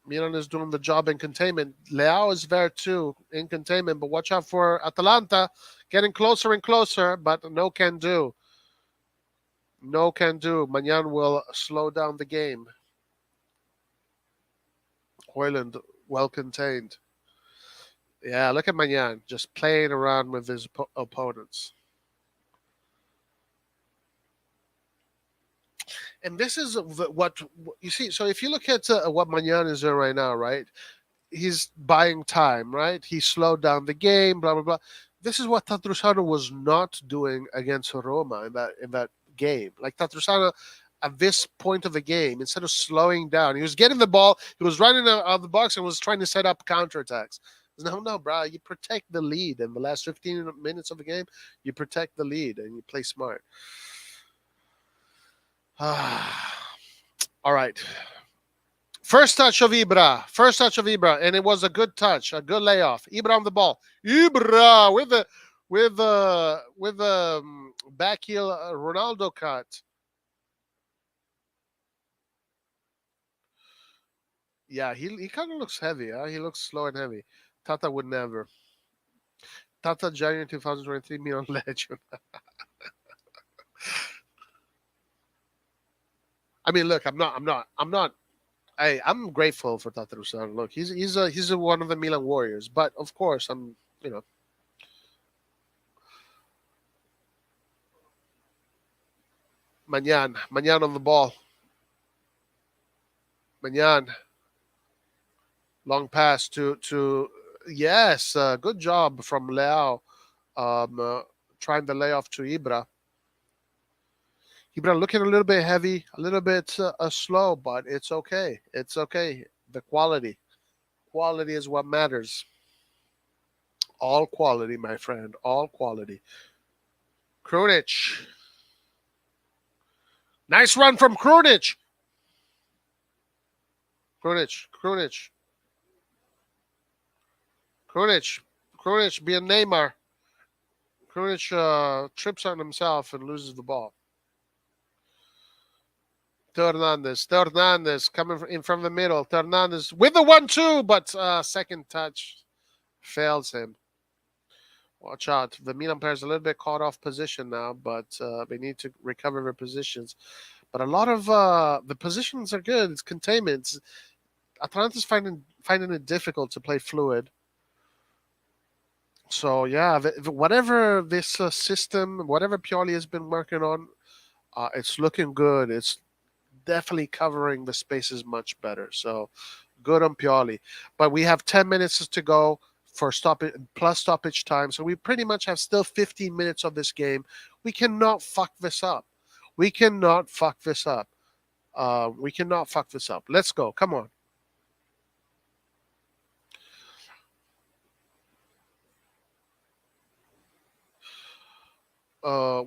Milan is doing the job in containment. Leao is there too in containment, but watch out for Atalanta getting closer and closer, but no can do. No can do. Magnan will slow down the game. Hoyland well contained. Yeah, look at Magnan just playing around with his opponents. And this is what you see. So if you look at what Magnan is doing right now, right? He's buying time, right? He slowed down the game, blah blah blah. This is what Tatrusano was not doing against Roma in that game. Like Tatrusano, at this point of the game, instead of slowing down, he was getting the ball, he was running out of the box and was trying to set up counterattacks. No, no, bro. You protect the lead in the last 15 minutes of the game. You protect the lead and you play smart. All right. First touch of Ibra. First touch of Ibra, and it was a good touch, a good layoff. Ibra on the ball. Ibra with the back heel Ronaldo cut. Yeah, he kind of looks heavy. Huh? He looks slow and heavy. Tata would never. Tata January 2023 Milan legend. I mean, look, I'm not. I'm grateful for Tata Ruslan. Look, he's one of the Milan warriors, but of course, you know Manyan on the ball. Manyan, long pass to yes, good job from Leao. Um, uh, Trying the layoff to Ibra. Ibra looking a little bit heavy, a little bit slow, but it's okay. It's okay. The quality is what matters. All quality, my friend. All quality. Krunic. Nice run from Krunic. Krunic. Krunic being Neymar. Krunic trips on himself and loses the ball. Hernandez coming in from the middle. Hernandez with the 1-2, but second touch fails him. Watch out. The Milan players a little bit caught off position now, but they need to recover their positions. But a lot of the positions are good. It's containment. Atalanta's finding it difficult to play fluid. So yeah, whatever this system, whatever Pioli has been working on, it's looking good. It's definitely covering the spaces much better. So good on Pioli. But we have 10 minutes to go for stoppage time. So we pretty much have still 15 minutes of this game. We cannot fuck this up. We cannot fuck this up. We cannot fuck this up. Let's go. Come on.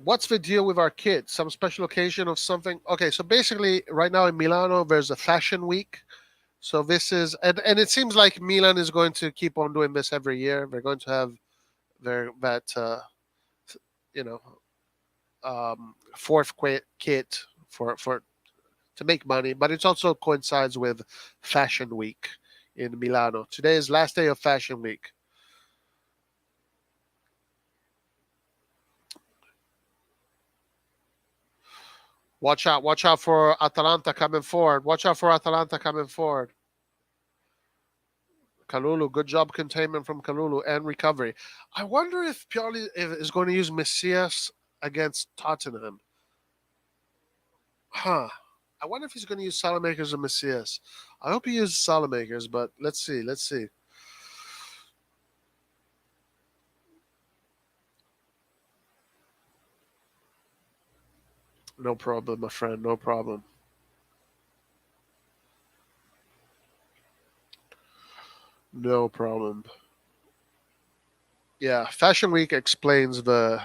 What's the deal with our kids? Some special occasion of something? Okay, so basically, right now in Milano, there's a fashion week. So this is, and it seems like Milan is going to keep on doing this every year. They're going to have their that you know fourth kit for to make money, but it also coincides with Fashion Week in Milano. Today is last day of Fashion Week. Watch out for Atalanta coming forward. Watch out for Atalanta coming forward. Kalulu, good job containment from Kalulu and recovery. I wonder if Pioli is going to use Messias against Tottenham. Huh. I wonder if he's going to use Salamakers or Messias. I hope he uses Salamakers, but let's see. Let's see. No problem, my friend. No problem. No problem. Yeah, Fashion Week explains the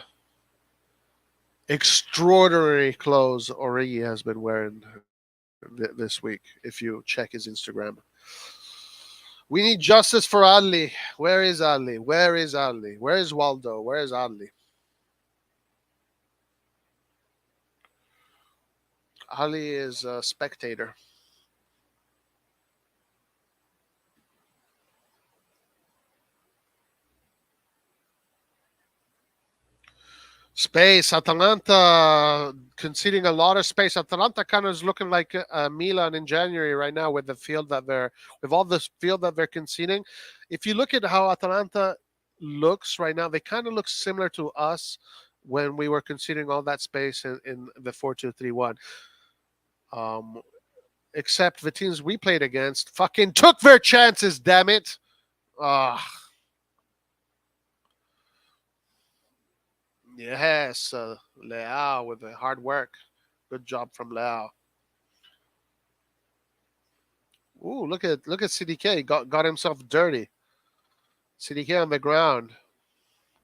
extraordinary clothes Origi has been wearing this week. If you check his Instagram, we need justice for Ali. Where is Ali? Where is Ali? Where is Waldo? Where is Ali? Ali is a spectator. Space. Atalanta conceding a lot of space. Atalanta kind of is looking like Milan in January right now with the field that they're with all this field that they're conceding. If you look at how Atalanta looks right now, they kind of look similar to us when we were conceding all that space in the 4-2-3-1. Um, except the teams we played against fucking took their chances. Damn it! Ah, yes, Leao with the hard work. Good job from Leao. Ooh, look at CDK. Got himself dirty. CDK on the ground.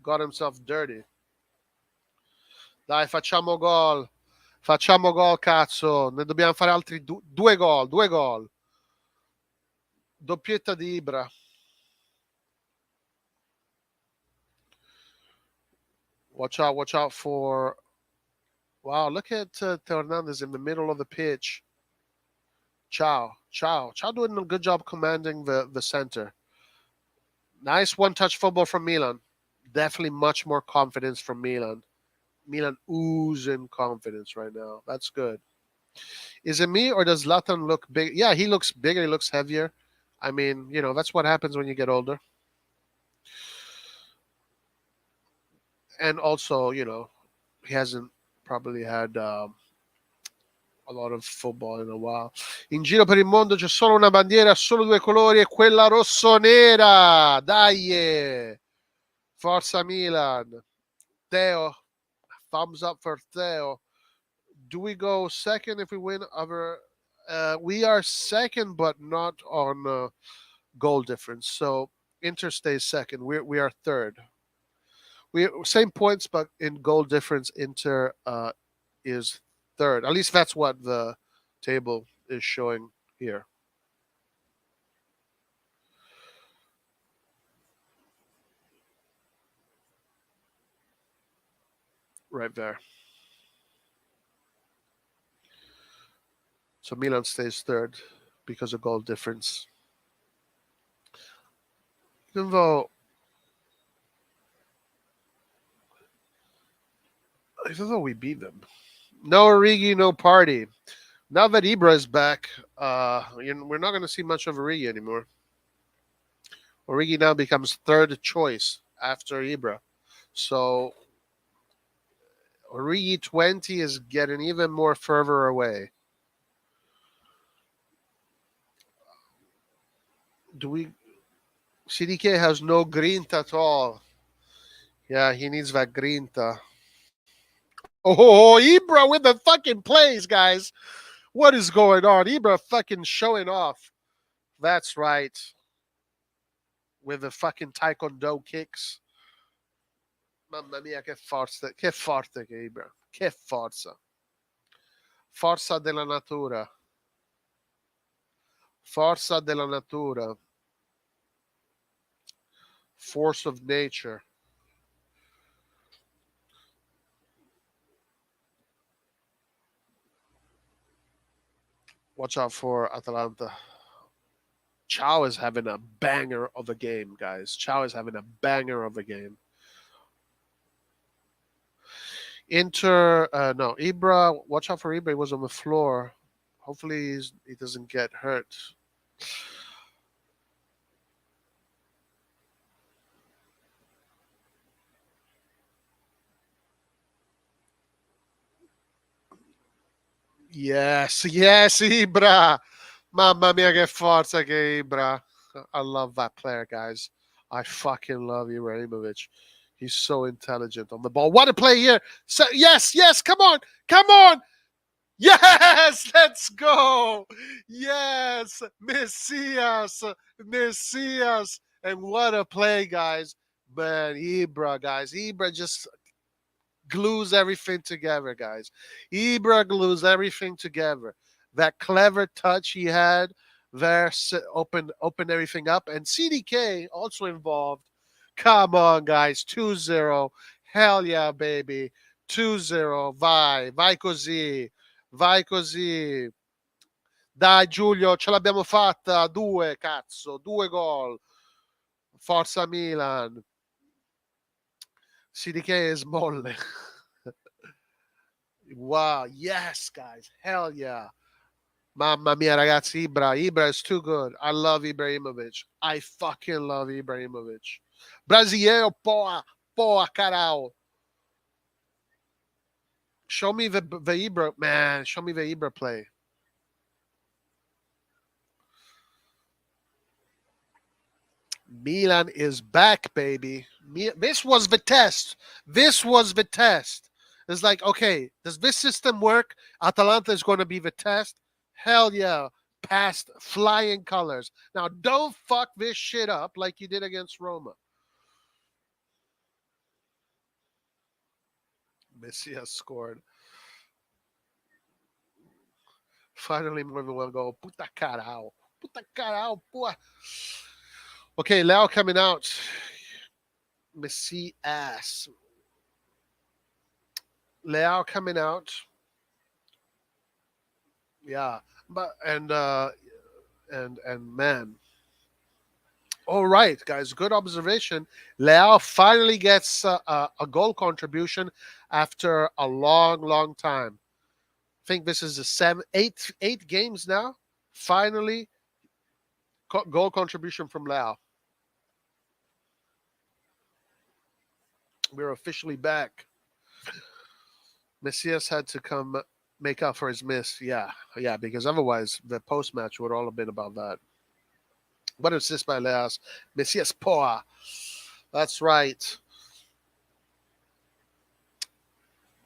Got himself dirty. Dai, facciamo gol. Facciamo gol, cazzo. Ne dobbiamo fare altri due gol. Due gol. Doppietta di Ibra. Watch out for. Wow, look at Hernandez in the middle of the pitch. Ciao doing a good job commanding the center. Nice one-touch football from Milan. Definitely much more confidence from Milan. Milan oozing confidence right now. That's good. Is it me or does Zlatan look big? Yeah, he looks bigger. He looks heavier. I mean, that's what happens when you get older. And also, he hasn't probably had a lot of football in a while. In giro per il mondo c'è solo una bandiera, solo due colori, e quella rossonera. Dai! Forza Milan. Teo. Thumbs up for Theo. Do we go second if we win over? We are second, but not on goal difference. So Inter stays second. We are third. We same points, but in goal difference, Inter is third. At least that's what the table is showing here. Right there. So Milan stays third because of goal difference. Even though we beat them. No Origi, no party. Now that Ibra is back, we're not going to see much of Origi anymore. Origi now becomes third choice after Ibra. So Origi 20 is getting even more further away. CDK has no grinta at all. Yeah, he needs that grinta. Oh, Ibra with the fucking plays, guys. What is going on? Ibra fucking showing off. That's right. With the fucking taekwondo kicks. Mamma mia, che forza. Che forte che Ibra. Che forza. Forza della natura. Forza della natura. Force of nature. Watch out for Atalanta. Chow is having a banger of a game, guys. Chow is having a banger of a game. No, Ibra. Watch out for Ibra. He was on the floor. Hopefully he doesn't get hurt. Yes, Ibra. Mamma mia, che forza che Ibra. I love that player, guys. I fucking love Ibrahimovic. He's so intelligent on the ball. What a play here. So, yes, come on. Yes, let's go. Yes, Messias. And what a play, guys. Man, Ibra, guys. Ibra just glues everything together, guys. Ibra glues everything together. That clever touch he had there opened everything up. And CDK also involved. Come on, guys. 2-0. Hell yeah, baby. 2-0. Vai così. Vai così. Dai Giulio, ce l'abbiamo fatta. Due, cazzo. Due gol. Forza Milan. CDK is molle. Wow, yes, guys. Hell yeah. Mamma mia, ragazzi, Ibra. Ibra is too good. I love Ibrahimovic. I fucking love Ibrahimovic. Brasileiro, porra. Porra, caralho. Show me the Ibra, man. Show me the Ibra play. Milan is back, baby. This was the test. This was the test. It's like, okay, does this system work? Atalanta is going to be the test. Hell yeah. Past flying colors. Now, don't fuck this shit up like you did against Roma. Messi has scored. Finally, more than one goal. Puta caralho. Puta caralho, porra. Okay, Leo coming out. Messi ass. Leo coming out. Yeah, but and man, all right, guys, good observation. Leao finally gets a goal contribution after a long, long time. I think this is the eight games now. Finally, goal contribution from Leao. We're officially back. Messias had to come make up for his miss. Yeah, yeah, because otherwise the post match would all have been about that. What assist by Leas? Messias Poa. That's right.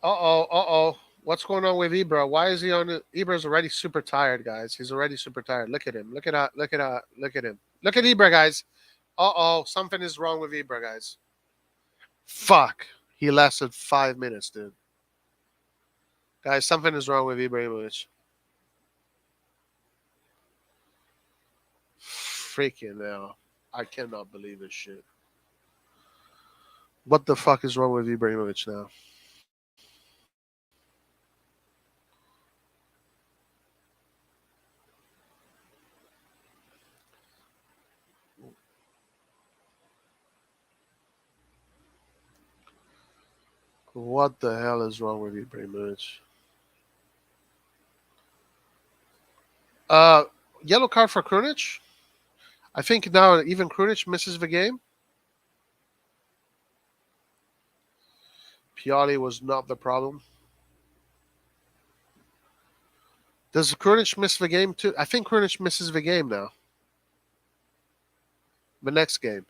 Uh oh. What's going on with Ibra? Why is he on it? Ibra's already super tired, guys. He's already super tired. Look at him. Look at him. Look at Ibra, guys. Something is wrong with Ibra, guys. Fuck. He lasted 5 minutes, dude. Guys, something is wrong with Ibrahimovic. Freaking hell. I cannot believe this shit. What the fuck is wrong with Ibrahimovic now? What the hell is wrong with Ibrahimovic? Uh, Yellow card for Krunic? I think now even Krunic misses the game. Pioli was not the problem. Does Krunic miss the game too? I think Krunic misses the game now. The next game.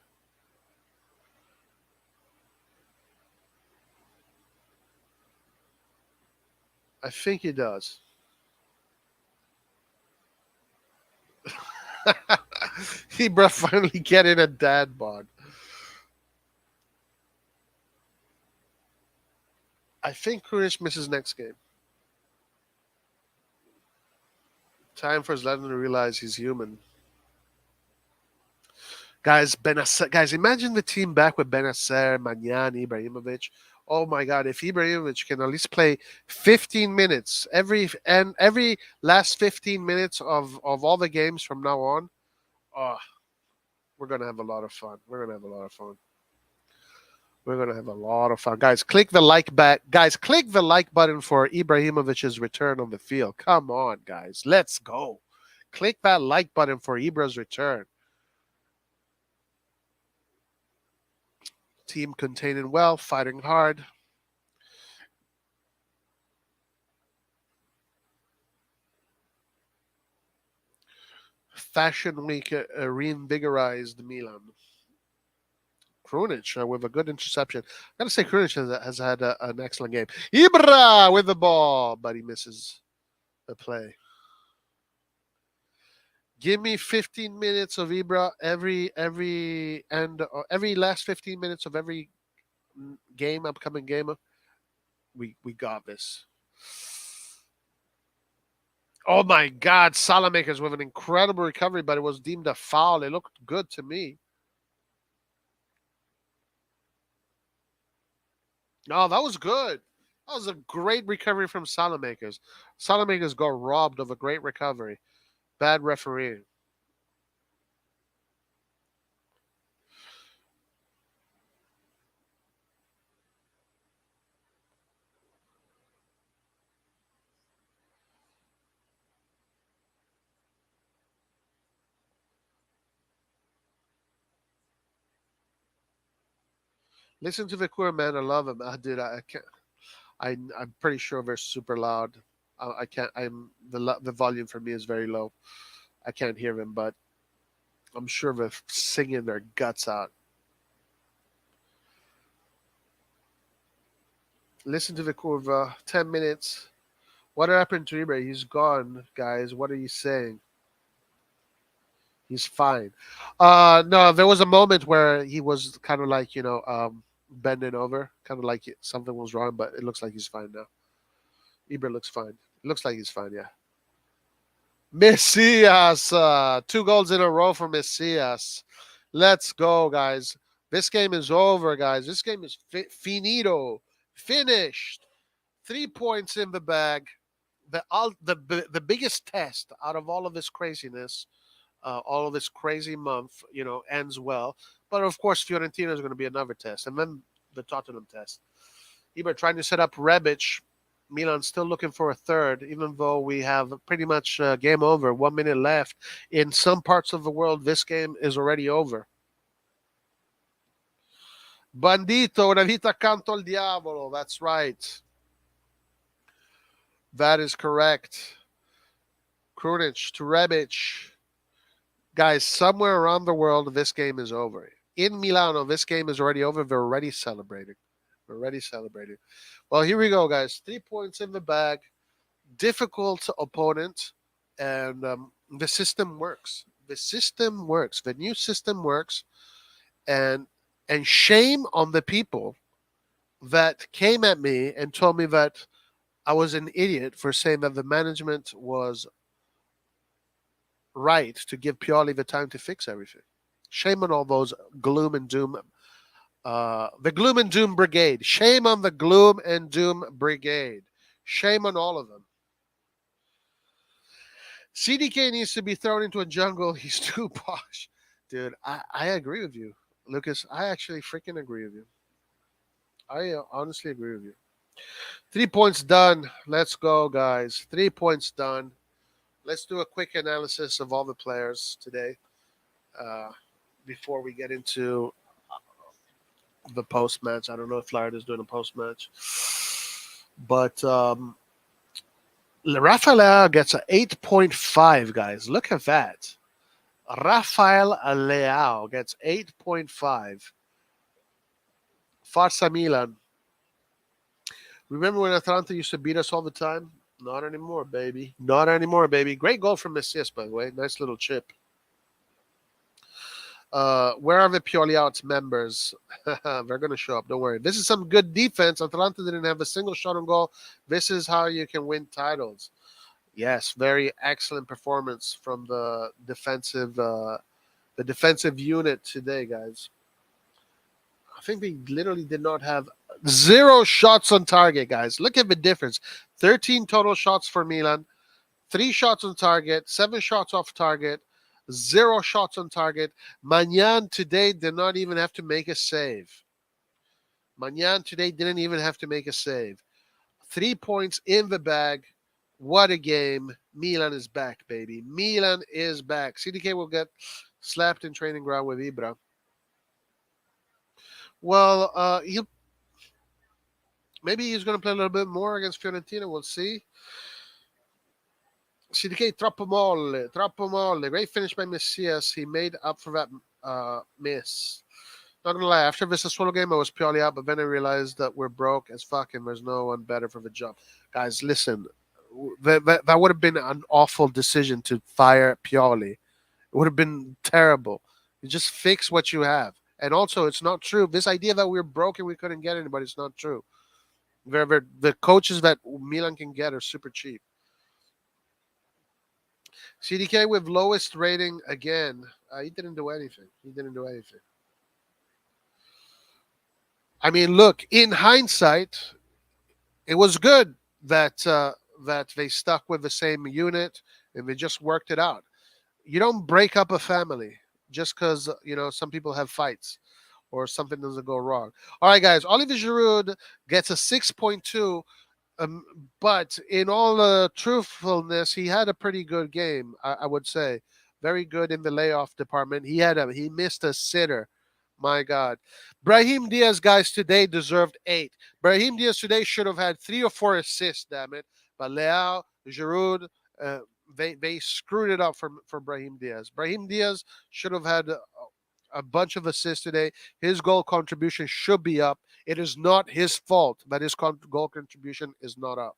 I think he does. Ibra finally getting a dad bod. I think Krunic misses next game. Time for Zlatan to realize he's human. Guys, imagine the team back with Benacer, Magnan, Ibrahimovic. Oh my God! If Ibrahimovic can at least play 15 minutes every last 15 minutes of all the games from now on, oh, we're gonna have a lot of fun. We're gonna have a lot of fun. We're gonna have a lot of fun, guys. Click the like button for Ibrahimovic's return on the field. Come on, guys, let's go. Click that like button for Ibra's return. Team containing well, fighting hard. Fashion Week reinvigorized Milan. Krunic with a good interception. I gotta say, Krunic has had an excellent game. Ibra with the ball, but he misses the play. Give me 15 minutes of Ibra every last 15 minutes of every upcoming game. We got this. Oh my God, Salamakers with an incredible recovery, but it was deemed a foul. It looked good to me. No, that was good. That was a great recovery from Salamakers. Salamakers got robbed of a great recovery. Bad referee. Listen to Vikur, man. I love him. Dude, I can't. I'm pretty sure they're super loud. I can't. The volume for me is very low. I can't hear them, but I'm sure they're singing their guts out. Listen to the curva. 10 minutes. What happened to Ibra? He's gone, guys. What are you saying? He's fine. No, there was a moment where he was kind of like bending over, kind of like something was wrong, but it looks like he's fine now. Ibra looks fine. It looks like he's fine. Yeah. Messias, 2 goals in a row for Messias. Let's go, guys. This game is over, guys. This game is finito, finished. 3 points in the bag. The biggest test out of all of this craziness, all of this crazy month, ends well. But of course, Fiorentina is going to be another test, and then the Tottenham test. Eber trying to set up Rebic. Milan still looking for a third, even though we have pretty much game over. 1 minute left. In some parts of the world, this game is already over. Bandito, una vita accanto al diavolo. That's right. That is correct. Krunic to Rebic. Guys, somewhere around the world, this game is over. In Milano, this game is already over. They're already celebrating. Well, here we go, guys. 3 points in the bag. Difficult opponent. And the system works. The system works. The new system works. And shame on the people that came at me and told me that I was an idiot for saying that the management was right to give Pioli the time to fix everything. Shame on all those gloom and doom. The gloom and doom brigade. Shame on the gloom and doom brigade. Shame on all of them. CDK needs to be thrown into a jungle. He's too posh. Dude, I agree with you. Lucas, I actually freaking agree with you. I honestly agree with you. 3 points done. Let's go, guys. 3 points done. Let's do a quick analysis of all the players today before we get into the post match. I don't know if Florida's doing a post match, but Rafael gets a 8.5. Guys, look at that. Rafael Leao gets 8.5. Farsa Milan. Remember when Atalanta used to beat us all the time? Not anymore, baby. Not anymore, baby. Great goal from Messias, by the way. Nice little chip. Where are the Pioli Outs members? They're going to show up. Don't worry. This is some good defense. Atalanta didn't have a single shot on goal. This is how you can win titles. Yes, very excellent performance from the defensive unit today, guys. I think they literally did not have 0 shots on target, guys. Look at the difference. 13 total shots for Milan, 3 shots on target, 7 shots off target, 0 shots on target. Magnan today did not even have to make a save. 3 points in the bag. What a game. Milan is back, baby. Milan is back. CDK will get slapped in training ground with Ibra. Well, maybe he's going to play a little bit more against Fiorentina. We'll see. CDK, troppo molle. Great finish by Messias. He made up for that miss. Not going to lie, after the Sassuolo game, I was Pioli out, but then I realized that we're broke as fuck and there's no one better for the job. Guys, listen, that would have been an awful decision to fire Pioli. It would have been terrible. You just fix what you have. And also, it's not true. This idea that we're broke and we couldn't get anybody is not true. The coaches that Milan can get are super cheap. CDK with lowest rating again. He didn't do anything. I mean, look, in hindsight, it was good that they stuck with the same unit and they just worked it out. You don't break up a family just because, some people have fights or something doesn't go wrong. All right, guys, Olivier Giroud gets a 6.2, but in all truthfulness, he had a pretty good game, I would say. Very good in the layoff department. He missed a sitter. My God. Brahim Diaz, guys, today deserved 8. Brahim Diaz today should have had 3 or 4 assists, damn it. But Leao, Giroud, uh, they screwed it up for Brahim Diaz. Brahim Diaz should have had a bunch of assists today. His goal contribution should be up. It is not his fault that his goal contribution is not up.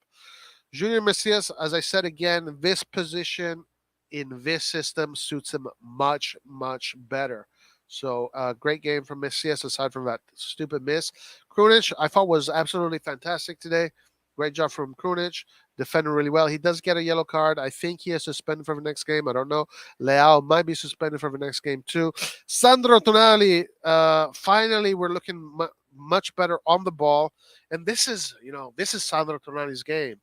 Junior Messias, as I said again, this position in this system suits him much, much better. So, great game from Messias aside from that stupid miss. Krunic, I thought was absolutely fantastic today. Great job from Krunic. Defended really well. He does get a yellow card. I think he is suspended for the next game. I don't know. Leao might be suspended for the next game too. Sandro Tonali, finally, we're looking much better on the ball. And this is Sandro Tonali's game.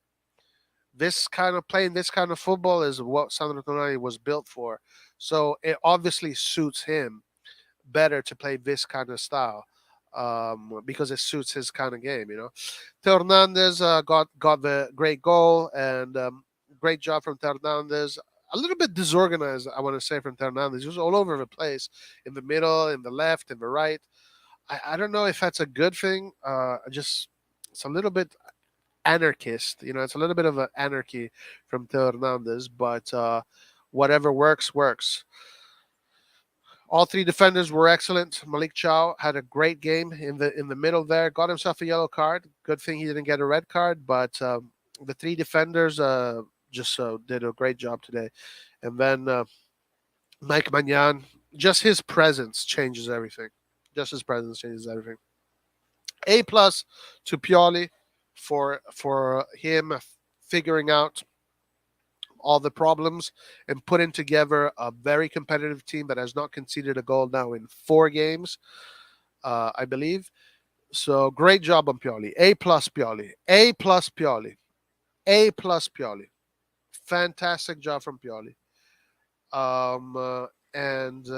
This kind of playing this kind of football is what Sandro Tonali was built for. So it obviously suits him better to play this kind of style, because it suits his kind of game. Theo Hernandez got the great goal, and great job from Theo Hernandez. A little bit disorganized, I want to say, from Theo Hernandez. He was all over the place, in the middle, in the left, in the right. I don't know if that's a good thing. Just it's a little bit anarchist. It's a little bit of an anarchy from Theo Hernandez, but whatever works, works. All 3 defenders were excellent. Malik Chow had a great game in the middle there. Got himself a yellow card. Good thing he didn't get a red card, but the 3 defenders just did a great job today. And then Mike Magnan, just his presence changes everything. Just his presence changes everything. A plus to Pioli for him figuring out all the problems and putting together a very competitive team that has not conceded a goal now in 4 games, I believe. So great job on Pioli. A plus Pioli. A plus Pioli. A plus Pioli. Fantastic job from Pioli. And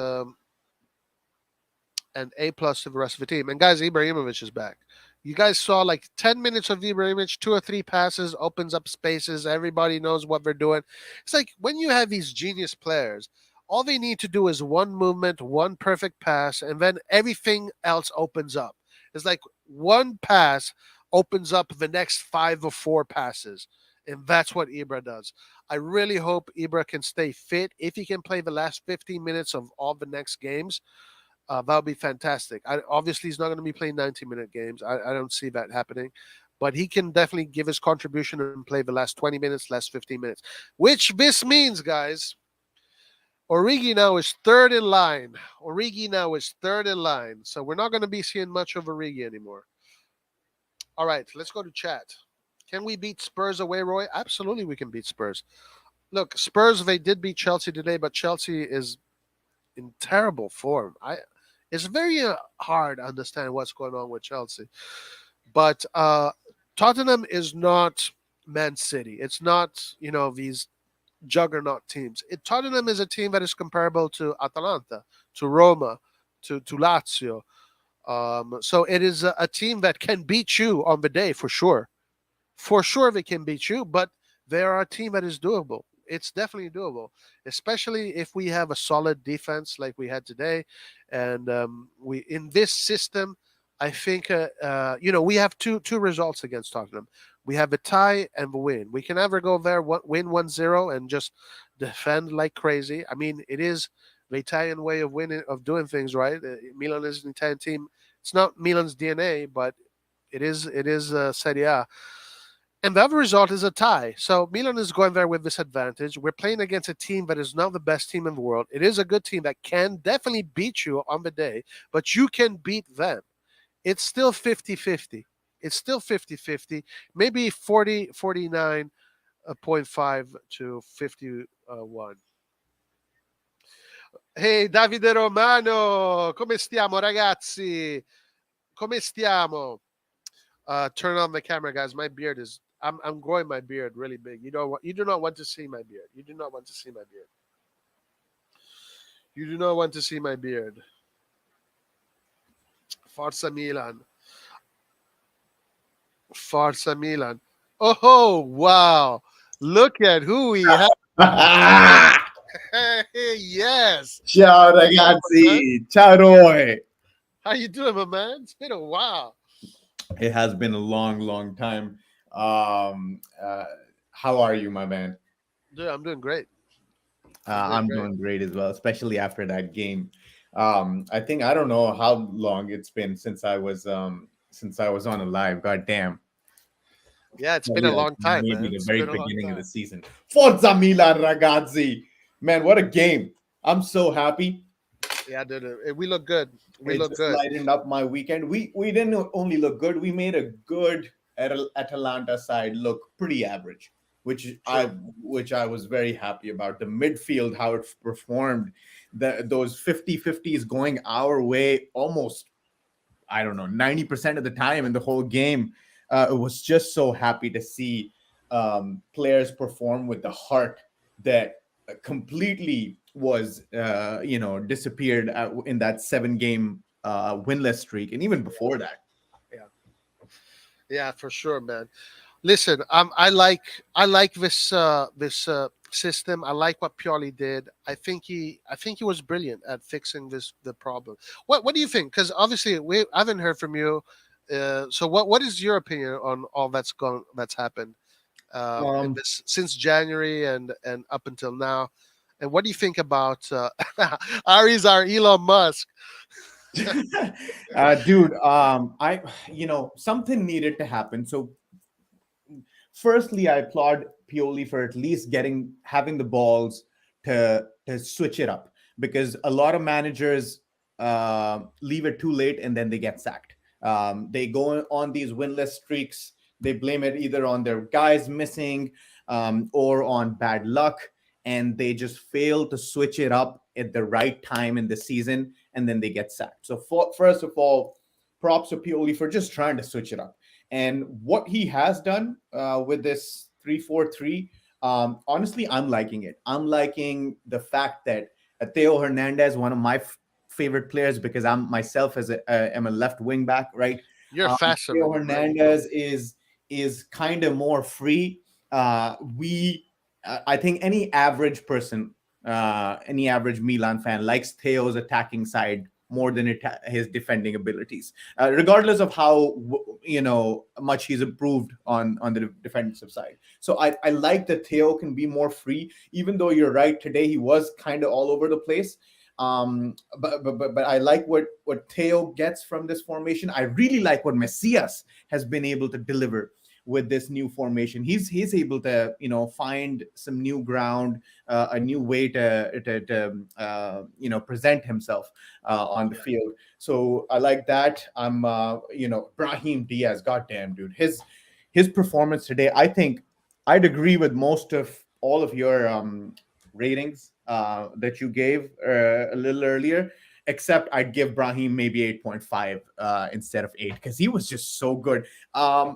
A plus to the rest of the team. And guys, Ibrahimovic is back. You guys saw like 10 minutes of Ibrahimovic, 2 or 3 passes, opens up spaces. Everybody knows what they're doing. It's like when you have these genius players, all they need to do is one movement, one perfect pass, and then everything else opens up. It's like one pass opens up the next 5 or 4 passes. And that's what Ibra does. I really hope Ibra can stay fit. If he can play the last 15 minutes of all the next games, that would be fantastic. Obviously, he's not going to be playing 90-minute games. I don't see that happening. But he can definitely give his contribution and play the last 20 minutes, last 15 minutes. Which this means, guys, Origi now is third in line. Origi now is third in line. So we're not going to be seeing much of Origi anymore. All right, let's go to chat. Can we beat Spurs away, Roy? Absolutely, we can beat Spurs. Look, Spurs, they did beat Chelsea today, but Chelsea is in terrible form. It's very hard to understand what's going on with Chelsea. But Tottenham is not Man City. It's not, these juggernaut teams. Tottenham is a team that is comparable to Atalanta, to Roma, to Lazio. So it is a team that can beat you on the day for sure. For sure they can beat you, but they are a team that is doable. It's definitely doable, especially if we have a solid defense like we had today. And we in this system, I think we have two results against Tottenham. We have a tie and a win. We can either go there, win 1-0 and just defend like crazy. I mean, it is the Italian way of winning, of doing things, right? Milan is an Italian team. It's not Milan's DNA, but it is Serie A. And the other result is a tie. So Milan is going there with this advantage. We're playing against a team that is not the best team in the world. It is a good team that can definitely beat you on the day, but you can beat them. It's still 50-50. It's still 50-50. Maybe 49.5 to 51. Hey, Davide Romano, come stiamo, ragazzi? Come stiamo? Turn on the camera, guys. My beard is. I'm growing my beard really big. You do not want to see my beard. You do not want to see my beard. You do not want to see my beard. Forza Milan. Forza Milan. Oh, wow. Look at who we have. Yes.
Ciao ragazzi. Ciao Roy.
How you doing, my man? It's been a while.
It has been a long, long time. Um, uh, how are you, my man?
Dude, I'm doing great. I'm doing
I'm
great.
doing great as well, especially after that game. I think I don't know how long it's been since I was on a live. God damn,
Yeah, it's been
probably
a
like
long time,
maybe
man.
the
It's
very
been a long
beginning of the
time.
season. Forza Milan, ragazzi! Man, what a game! I'm so happy.
Yeah, dude. We look good. We
It
look
just
good.
lightened up my weekend. We didn't only look good; we made a good Atalanta side look pretty average, which I
True.
which I was very happy about. The midfield, how it performed, those 50-50s going our way almost, I don't know, 90% of the time in the whole game. It was just so happy to see players perform with the heart that completely was, disappeared in that 7 game winless streak. And even before that.
Yeah. Yeah, for sure, man. Listen, I like this system. I like what Pioli did. I think he was brilliant at fixing the problem. What do you think? Because obviously I haven't heard from you. So what is your opinion on all that's happened in
Um,
this since January and up until now? And what do you think about Ari's our Elon Musk?
dude, something needed to happen. So firstly, I applaud Pioli for at least having the balls to switch it up, because a lot of managers leave it too late and then they get sacked. They go on these winless streaks. They blame it either on their guys missing, or on bad luck, and they just fail to switch it up at the right time in the season, and then they get sacked. So first of all, props to Pioli for just trying to switch it up. And what he has done with this 3-4-3, honestly, I'm liking it. I'm liking the fact that Theo Hernandez, one of my favorite players, because I'm myself am a left wing back, right?
You're
Theo
fascinating, man.
Hernandez is kind of more free. We I think any average Milan fan likes Theo's attacking side more than his defending abilities, regardless of how much he's improved on the defensive side. So I like that Theo can be more free, even though you're right. Today he was kind of all over the place. But I like what Theo gets from this formation. I really like what Messias has been able to deliver with this new formation. He's able to find some new ground, a new way to present himself on the
Yeah.
field. So I like that. Brahim Diaz, goddamn dude, his performance today. I think I'd agree with most of all of your ratings that you gave a little earlier. Except I'd give Brahim maybe 8.5 instead of 8, because he was just so good.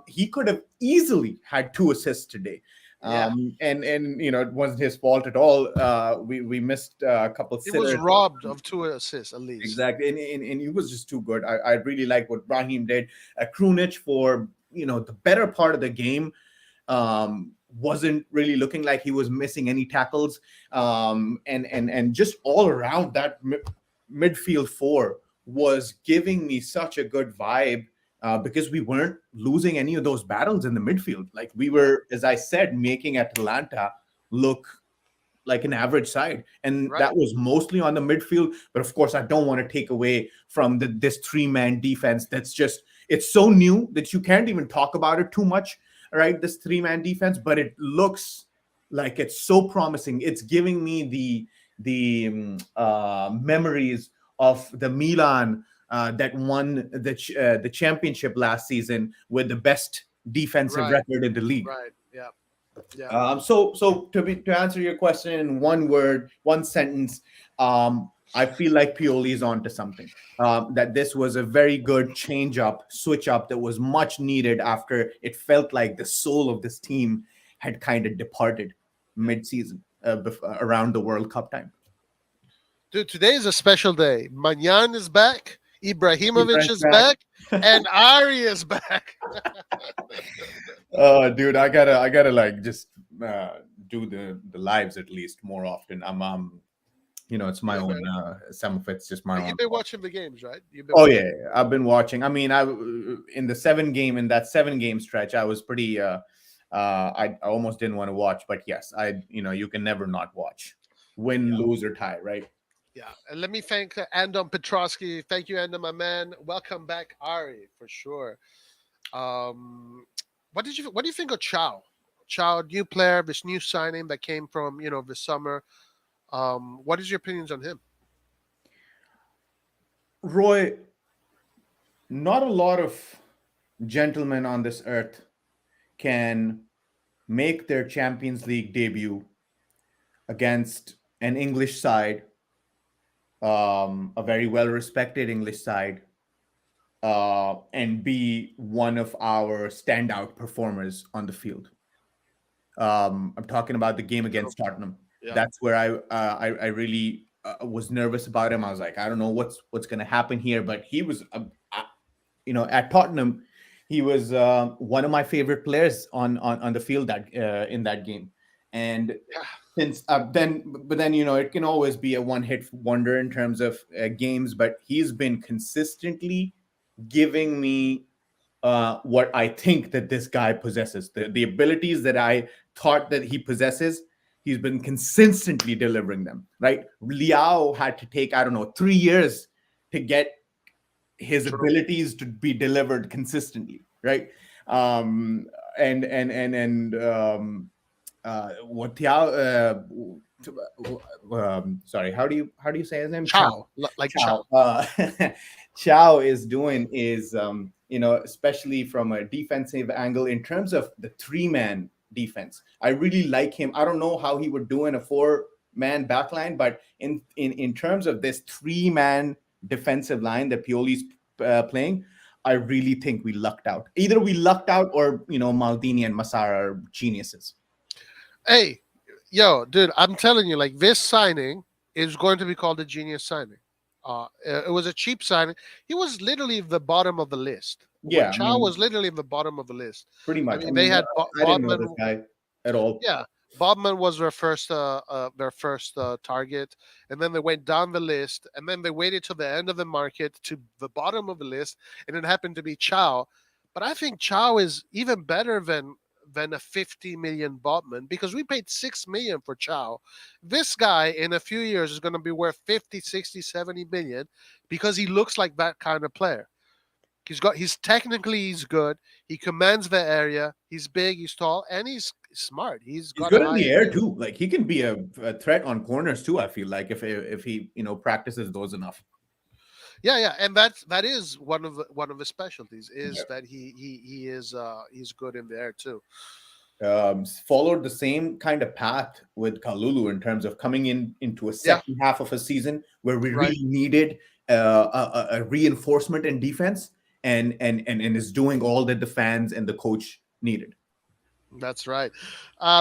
He could have easily had 2 assists today.
Yeah.
And it wasn't his fault at all. We missed a couple
He was
sitters.
robbed of 2 assists at least.
Exactly, and he was just too good. I really like what Brahim did. Krunic, for the better part of the game, wasn't really looking like he was missing any tackles, and just all around that midfield four was giving me such a good vibe, because we weren't losing any of those battles in the midfield. Like, we were, as I said, making Atalanta look like an average side, and
Right.
that was mostly on the midfield. But of course, I don't want to take away from this 3-man defense. That's just, it's so new that you can't even talk about it too much, right? This 3-man defense, but it looks like it's so promising. It's giving me the memories of the Milan that won the championship last season with the best defensive
Right.
record in the league.
Right. Yeah. Yeah.
So to answer your question in one word, one sentence, I feel like Pioli is onto something. That this was a very good change up, switch up that was much needed after it felt like the soul of this team had kind of departed
Yeah.
mid-season, around the World Cup time.
Dude, today is a special day. Manyan is back. Ibrahimovic
Ibrahim's
is
back.
back. And Ari is back.
Oh, dude, I gotta like just uh, do the lives at least more often. It's my
Yeah,
own.
man.
Some of it's just my
You've
own
been
fault.
watching the games, right? You've been
Oh yeah,
watching.
yeah, I've been watching. I mean, I in the in that 7 game stretch, I was pretty. I almost didn't want to watch, but yes, you can never not watch, win,
Yeah,
lose or tie, right?
yeah. And let me thank Andon Petrosky. Thank you, Andon, my man. Welcome back, Ari, for sure. Um, what do you think of Chow? Chow, new player, this new signing that came from this summer. What is your opinions on him?
Roy, not a lot of gentlemen on this earth can make their Champions League debut against an English side, a very well respected English side, and be one of our standout performers on the field. I'm talking about the game
True.
against Tottenham.
Yeah,
That's where I really was nervous about him. I was like, I don't know what's going to happen here, but he was, at Tottenham, he was one of my favorite players on the field that in that game. And
yeah,
since then it can always be a one hit wonder in terms of games, but he's been consistently giving me what I think that this guy possesses, the abilities that I thought that he possesses. He's been consistently delivering them. Right, Liao had to take, I don't know, 3 years to get his
true.
abilities to be delivered consistently. Right, um, and what Tiao, sorry, how do you say his name? Chow.
Chow, like Chow.
Chow. Chow is doing is especially from a defensive angle in terms of the 3-man defense. I really like him. I don't know how he would do in a 4-man backline, but in terms of this 3-man defensive line that Pioli's playing, I really think we lucked out. Either we lucked out or Maldini and Massara are geniuses.
Hey, yo, dude, I'm telling you, like this signing is going to be called a genius signing. It was a cheap signing. He was literally the bottom of the list.
Yeah, I
Chow
mean,
was literally the bottom of the list.
pretty
I
much. I
mean, they
mean,
had
I didn't know this
Bodman.
guy at all.
Yeah, Bodman was their first target, and then they went down the list, and then they waited till the end of the market to the bottom of the list, and it happened to be Chow. But I think Chow is even better than a 50 million Bodman because we paid 6 million for Chow. This guy in a few years is going to be worth 50, 60, 70 million because he looks like that kind of player. He's good. He commands the area. He's big. He's tall, and he's smart. He's
He's
got a
good in the
high
air
IQ.
too. Like he can be a threat on corners too. I feel like if he practices those enough.
Yeah, yeah, and that is one of his specialties
Yeah.
is that he's good in the air too.
Followed the same kind of path with Kalulu in terms of coming into a
Yeah,
second half of a season where we
right.
really needed a reinforcement in defense, and is doing all that the fans and the coach needed.
That's right.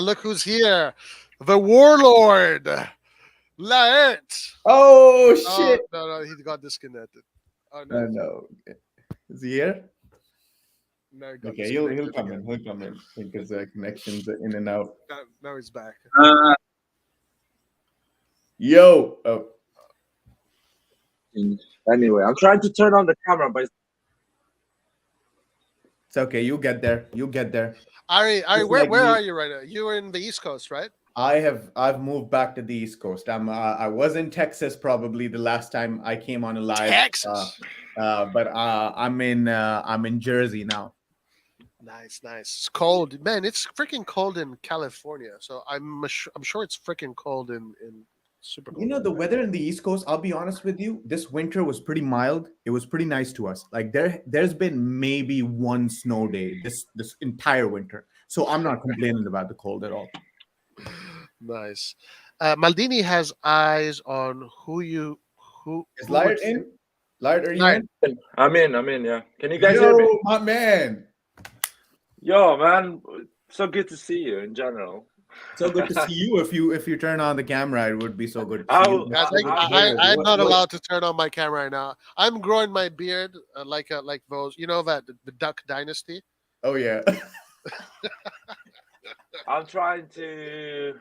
Look who's here, the warlord, Laert.
Oh
Oh
shit!
no, no, he got disconnected. Oh no,
No, is he here?
no, he got
Okay, he'll
disconnected
come
again.
in. He'll come in because connections are in and out.
Now he's back.
Uh,
Yo, oh,
anyway, I'm trying to turn on the camera, but
it's okay. You'll get there. You'll get there.
Ari,
Just
where
like
where
me,
are you right now? You're in the East Coast, right?
I've moved back to the East Coast. I was in Texas probably the last time I came on a live,
Texas.
but I'm in Jersey now.
Nice, nice. It's cold, man. It's freaking cold in California. So I'm sure it's freaking cold in super cold over
The
there.
weather in the East Coast, I'll be honest with you, this winter was pretty mild. It was pretty nice to us. Like there's been maybe one snow day this entire winter. So I'm not complaining about the cold at all.
Nice. Maldini has eyes on
Is
who would
Light in? Light, are you
Right.
in?
I'm in, yeah. Can you guys hear me?
Yo, my man.
Yo, man, so good to see you in general.
So good to see you. If you turn on the camera, it would be so good to see you.
How,
Guys,
So good to hear you.
I'm not
What-
allowed to turn on my camera right now. I'm growing my beard like those, that the Duck Dynasty.
Oh yeah.
I'm trying to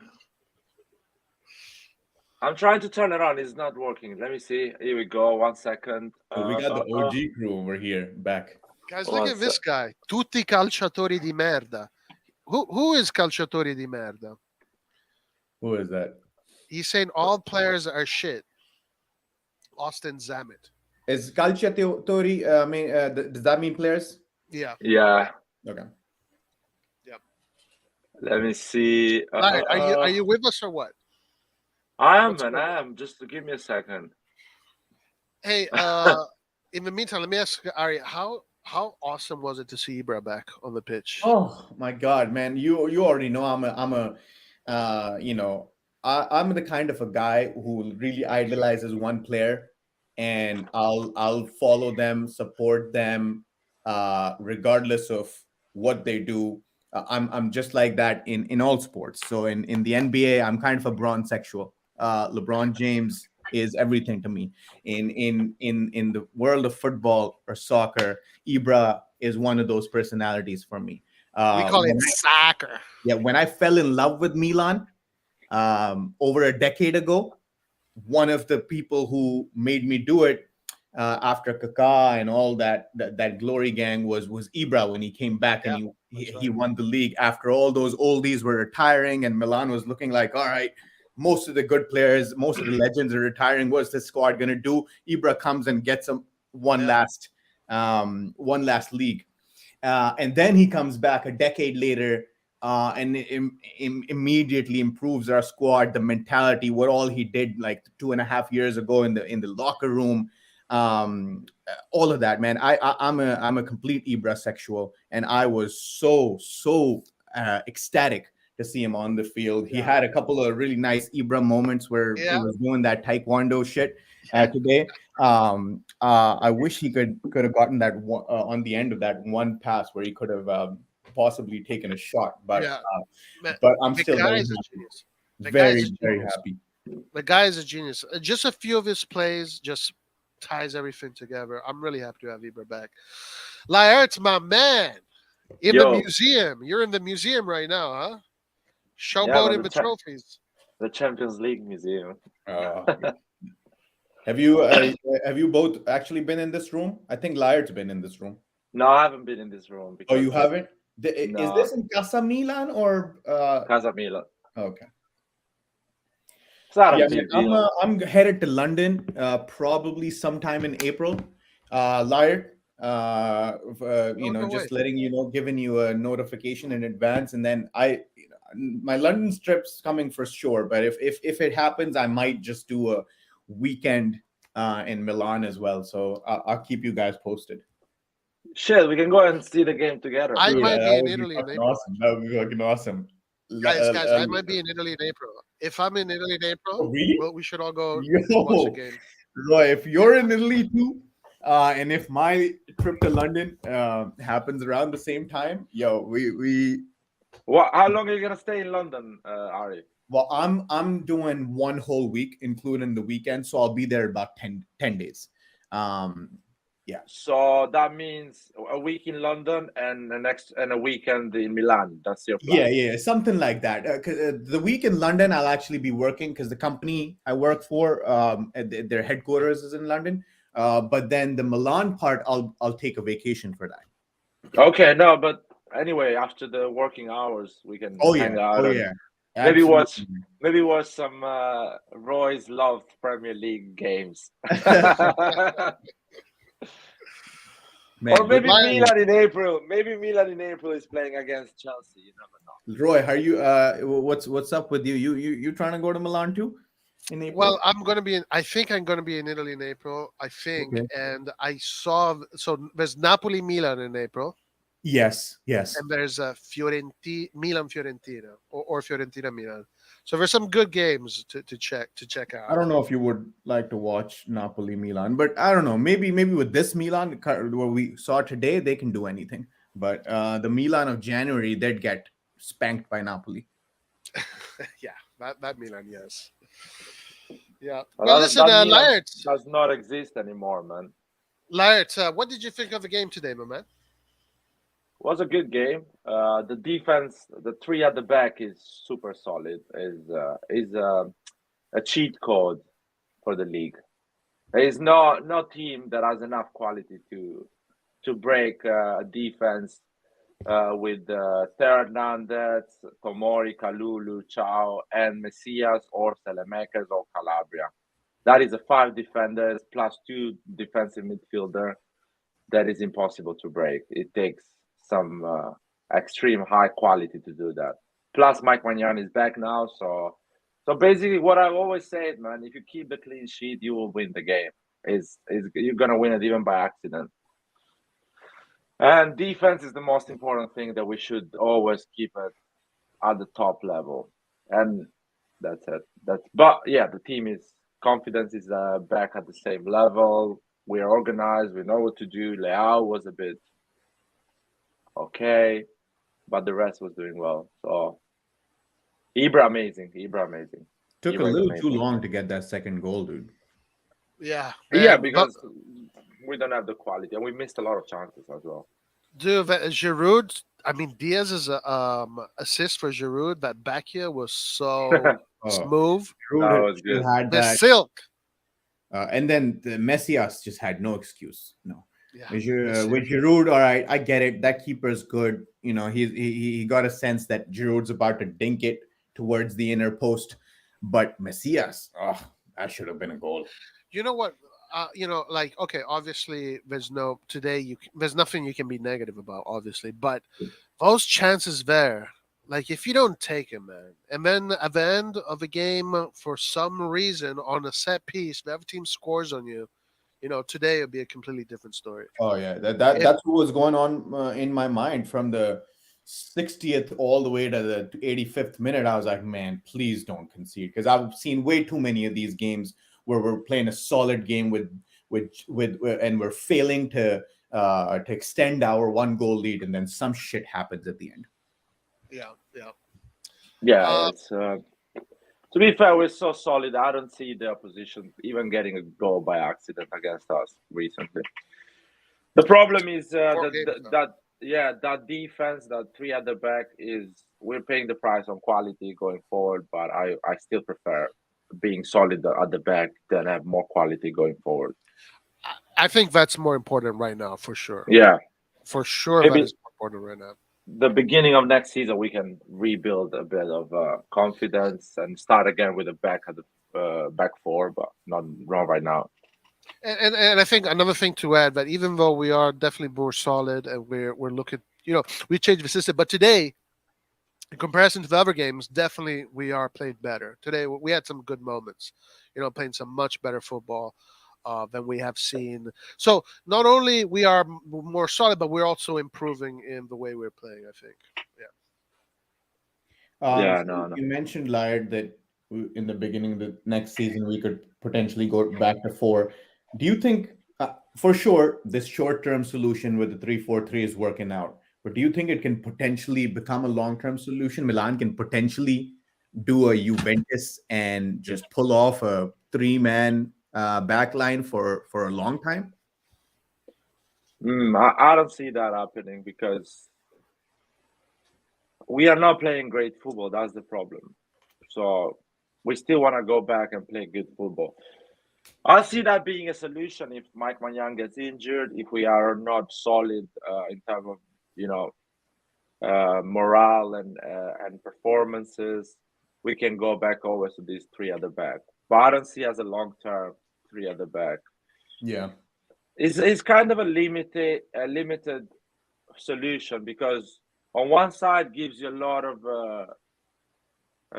I'm trying to turn it on. It's not working. Let me see. Here we go. 1 second.
So we got the OG crew over here back.
Guys, look at this guy. Tutti calciatori di merda. Who is calciatori di merda?
Who is that?
He's saying all players are shit. Austin Zamet.
Is calciatori? Does that mean players?
Yeah.
Yeah.
Okay.
Yep.
Let me see.
Are you with us or what?
I am, man. I am. Just give me a second.
Hey, in the meantime, let me ask Ari, how awesome was it to see Ibra back on the pitch?
Oh my God, man! You already know I'm the kind of a guy who really idolizes one player, and I'll follow them, support them, regardless of what they do. I'm just like that in all sports. So in the NBA, I'm kind of a bronze sexual. LeBron James is everything to me. In the world of football or soccer, Ibra is one of those personalities for me.
We call it soccer.
Yeah, when I fell in love with Milan over a decade ago, one of the people who made me do it after Kaká and all that glory gang was Ibra when he came back and he won the league after all those oldies were retiring and Milan was looking like, all right, most of the good players, most of the legends are retiring. What's this squad gonna do? Ibra comes and gets them one last league, and then he comes back a decade later. And immediately improves our squad, the mentality, what all he did like 2.5 years ago in the locker room, all of that, man. I'm a complete Ibra sexual, and I was so ecstatic to see him on the field. He had a couple of really nice Ibra moments where he was doing that taekwondo shit today. I wish he could have gotten that on the end of that one pass where he could have possibly taken a shot, but I'm still very happy. Very happy.
The guy is a genius. Just a few of his plays just ties everything together. I'm really happy to have Ibra back. Laert's my man. In the museum. You're in the museum right now, huh? Showboating the trophies.
The Champions League museum.
Have you both actually been in this room? I think Laert's been in this room.
No, I haven't been in this room.
Oh, you haven't? Is this in Casa Milan or
Casa Milan?
Okay.
Yeah,
I'm headed to London probably sometime in April. Laert, just letting you know, giving you a notification in advance, and then my London trip's coming for sure. But if it happens, I might just do a weekend in Milan as well. So I'll keep you guys posted.
Shit, we can go and see the game together.
I might be in Italy in April.
Awesome. That would be fucking awesome.
Guys, I might be in Italy in April. If I'm in Italy in April, we should all go watch the game.
Roy, if you're in Italy too, and if my trip to London happens around the same time, we.
Well, how long are you gonna stay in London, Ari?
Well, I'm doing one whole week, including the weekend, so I'll be there about 10 days. Yeah.
So that means a week in London and a weekend in Milan. That's your plan.
Yeah, something like that. The week in London, I'll actually be working because the company I work for, their headquarters is in London. But then the Milan part, I'll take a vacation for that.
Okay, no, but anyway, after the working hours, we can hang out.
Oh yeah.
Maybe watch some Roy's loved Premier League games. Man, or maybe Milan in April. Maybe Milan in April is playing against Chelsea. You never know.
Roy, are you? What's up with you? You trying to go to Milan too? In April?
Well, I think I'm going to be in Italy in April. I think, and I saw. So there's Napoli Milan in April.
Yes.
And there's Milan Fiorentina or Fiorentina Milan. So there's some good games to check out.
I don't know if you would like to watch Napoli Milan, but I don't know. Maybe with this Milan what we saw today, they can do anything. But the Milan of January, they'd get spanked by Napoli.
Yeah, that Milan, yes. Yeah.
Well, listen, Laert does not exist anymore, man.
Laert, what did you think of the game today, my man?
Was a good game. The defense, the three at the back is super solid. a cheat code for the league. There is no team that has enough quality to break a defense with Fernandez, Tomori, Kalulu, Chao, and Messias, or Selemakers, or Calabria. That is a 5 defenders plus 2 defensive midfielder. That is impossible to break. It takes some extreme high quality to do that. Plus, Mike Magnan is back now, so basically, what I've always said, man, if you keep the clean sheet, you will win the game. Is you're gonna win it even by accident. And defense is the most important thing that we should always keep it at the top level. And that's it. But yeah, the team is confidence is back at the same level. We're organized. We know what to do. Leao was a bit okay, but the rest was doing well. So Ibra amazing.
Took a
Ibra is
little too
amazing.
long to get that second goal, dude.
Yeah,
Yeah,
and
because we don't have the quality, and we missed a lot of chances as well.
dude, Giroud. I mean, Diaz's assist for Giroud, that back here was so
Oh,
smooth.
Giroud
That was
still
good.
had
The
that,
silk.
and then the Messias just had no excuse. No,
Yeah,
With Giroud, all right, I get it. That keeper's good. You know, he got a sense that Giroud's about to dink it towards the inner post, but Messias, oh, that should have been a goal.
you know what? Like, okay, obviously there's no today. There's nothing you can be negative about, obviously, but those chances there, like if you don't take them, man, and then at the end of the game, for some reason, on a set piece, the other team scores on you. Today would be a completely different story.
Oh yeah,
It,
that's what was going on in my mind from the 60th all the way to the 85th minute. I was like, man, please don't concede, because I've seen way too many of these games where we're playing a solid game with and we're failing to extend our 1 goal lead, and then some shit happens at the end.
yeah, yeah.
Yeah, it's to be fair, we're so solid. I don't see the opposition even getting a goal by accident against us recently. The problem is that defense, that 3 at the back, is we're paying the price on quality going forward. But I still prefer being solid at the back than have more quality going forward.
I think that's more important right now, for sure.
Yeah,
For sure, that
maybe
is more important right now.
the beginning of next season we can rebuild a bit of confidence and start again with a back at the back 4, but not right now.
And I think another thing to add, that even though we are definitely more solid and we're looking, we changed the system, but today, in comparison to the other games, definitely we are playing better. Today we had some good moments, playing some much better football than we have seen. So not only we are more solid, but we're also improving in the way we're playing, I think.
Yeah,
So
no.
you mentioned, Laird, that in the beginning of the next season we could potentially go back to 4. Do you think, for sure, this short-term solution with the 3-4-3 is working out? But do you think it can potentially become a long-term solution? Milan can potentially do a Juventus and just pull off a 3-man back line for a long time?
I don't see that happening because we are not playing great football. That's the problem. So we still want to go back and play good football. I see that being a solution if Mike Magnan gets injured, if we are not solid in terms of morale and performances, we can go back always to these 3 at the back. But I don't see as a long-term 3 at the back.
Yeah,
it's kind of a limited solution, because on one side gives you a lot of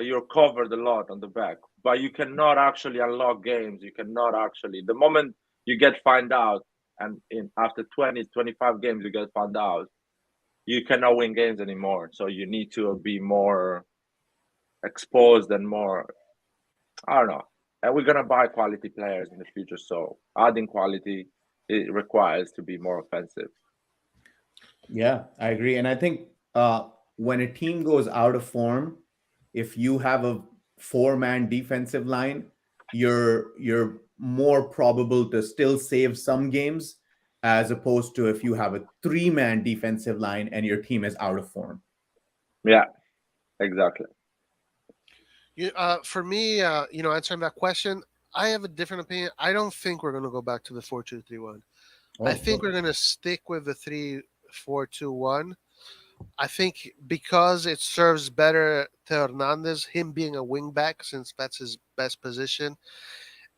you're covered a lot on the back, but you cannot actually unlock games. You cannot actually, the moment you get found out, and after 20-25 games you get found out, you cannot win games anymore. So you need to be more exposed and more, I don't know. And we're gonna buy quality players in the future, so adding quality, it requires to be more offensive.
yeah, I agree. And I think when a team goes out of form, if you have a 4-man defensive line, you're more probable to still save some games, as opposed to if you have a 3-man defensive line and your team is out of form.
Yeah, exactly.
For me, answering that question, I have a different opinion. I don't think we're going to go back to the 4-2-3-1. I
Oh,
think we're going to stick with the 3-4-2-1. I think because it serves better to Hernandez, him being a wing back, since that's his best position.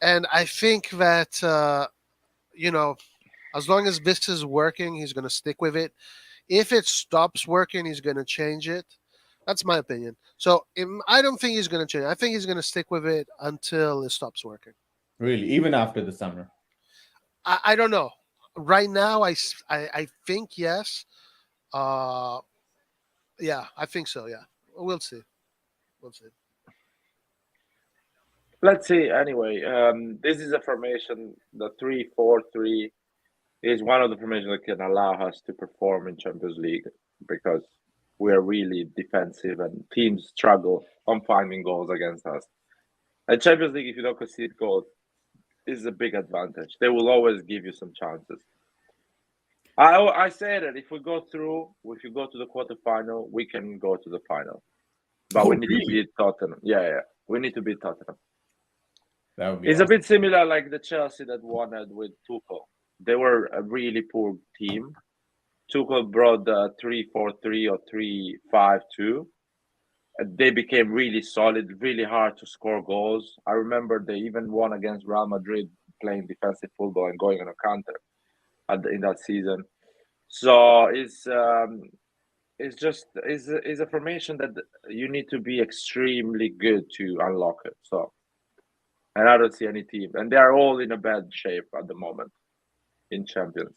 And I think that, as long as this is working, he's going to stick with it. If it stops working, he's going to change it. That's my opinion. So I don't think he's going to change. I think he's going to stick with it until it stops working.
really? Even after the summer?
I don't know. Right now, I think yes. Uh, yeah, I think so. Yeah, we'll see. We'll see.
Let's see. Anyway, this is a formation. The 3-4-3 is one of the formations that can allow us to perform in Champions League because we are really defensive and teams struggle on finding goals against us. At Champions League, if you don't concede goals, is a big advantage. They will always give you some chances. I say that if we go through, if you go to the quarterfinal, we can go to the final. But
Oh,
we need to
really?
beat Tottenham. Yeah. We need to beat Tottenham.
That would be
It's a
awesome.
bit similar like the Chelsea that won it with Tuchel. They were a really poor team. Tuchel brought the 3-4-3 or 3-5-2. They became really solid, really hard to score goals. I remember they even won against Real Madrid playing defensive football and going on a counter in that season. So it's a formation that you need to be extremely good to unlock it. So, and I don't see any team, and they are all in a bad shape at the moment in Champions.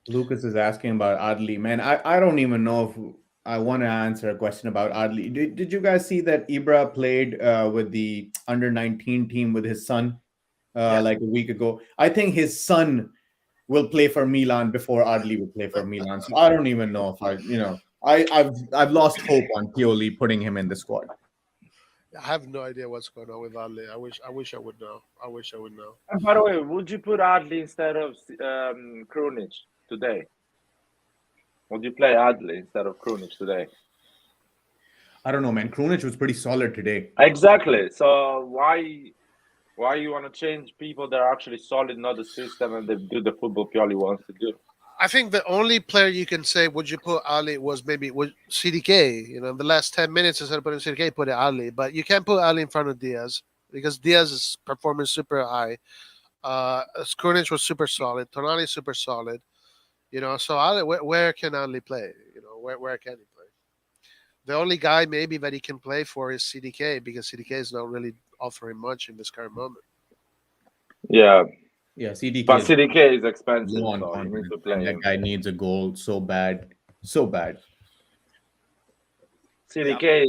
Lucas is asking about Adli. Man, I don't even know if I want to answer a question about Adli. Did you guys see that Ibra played with the under 19 team with his son
Yeah.
like a week ago? I think his son will play for Milan before Adli will play for Milan. So I don't even know if I've lost hope on Pioli putting him in the squad.
I have no idea what's going on with Ali. I wish I would know. I wish I would know.
And by the way, would you put Adli instead of Krunic today? Would you play Adli instead of Krunic today?
I don't know, man. Krunic was pretty solid today.
Exactly. So why you want to change people that are actually solid, not the system, and they do the football Pioli wants to do?
I think the only player you can say would you put Ali was maybe was CDK. In the last 10 minutes instead of putting CDK, put it Ali. But you can't put Ali in front of Diaz because Diaz is performing super high. Krunic was super solid. Tonali is super solid. So Ali, where can Ali play? Where can he play? The only guy maybe that he can play for is CDK because CDK is not really offering much in this current moment.
Yeah,
Yeah, CDK
but
is
CDK is expensive,
low on
so you need
confidence,
to
and
play
that
him.
guy needs a goal so bad, so bad.
Yeah.
CDK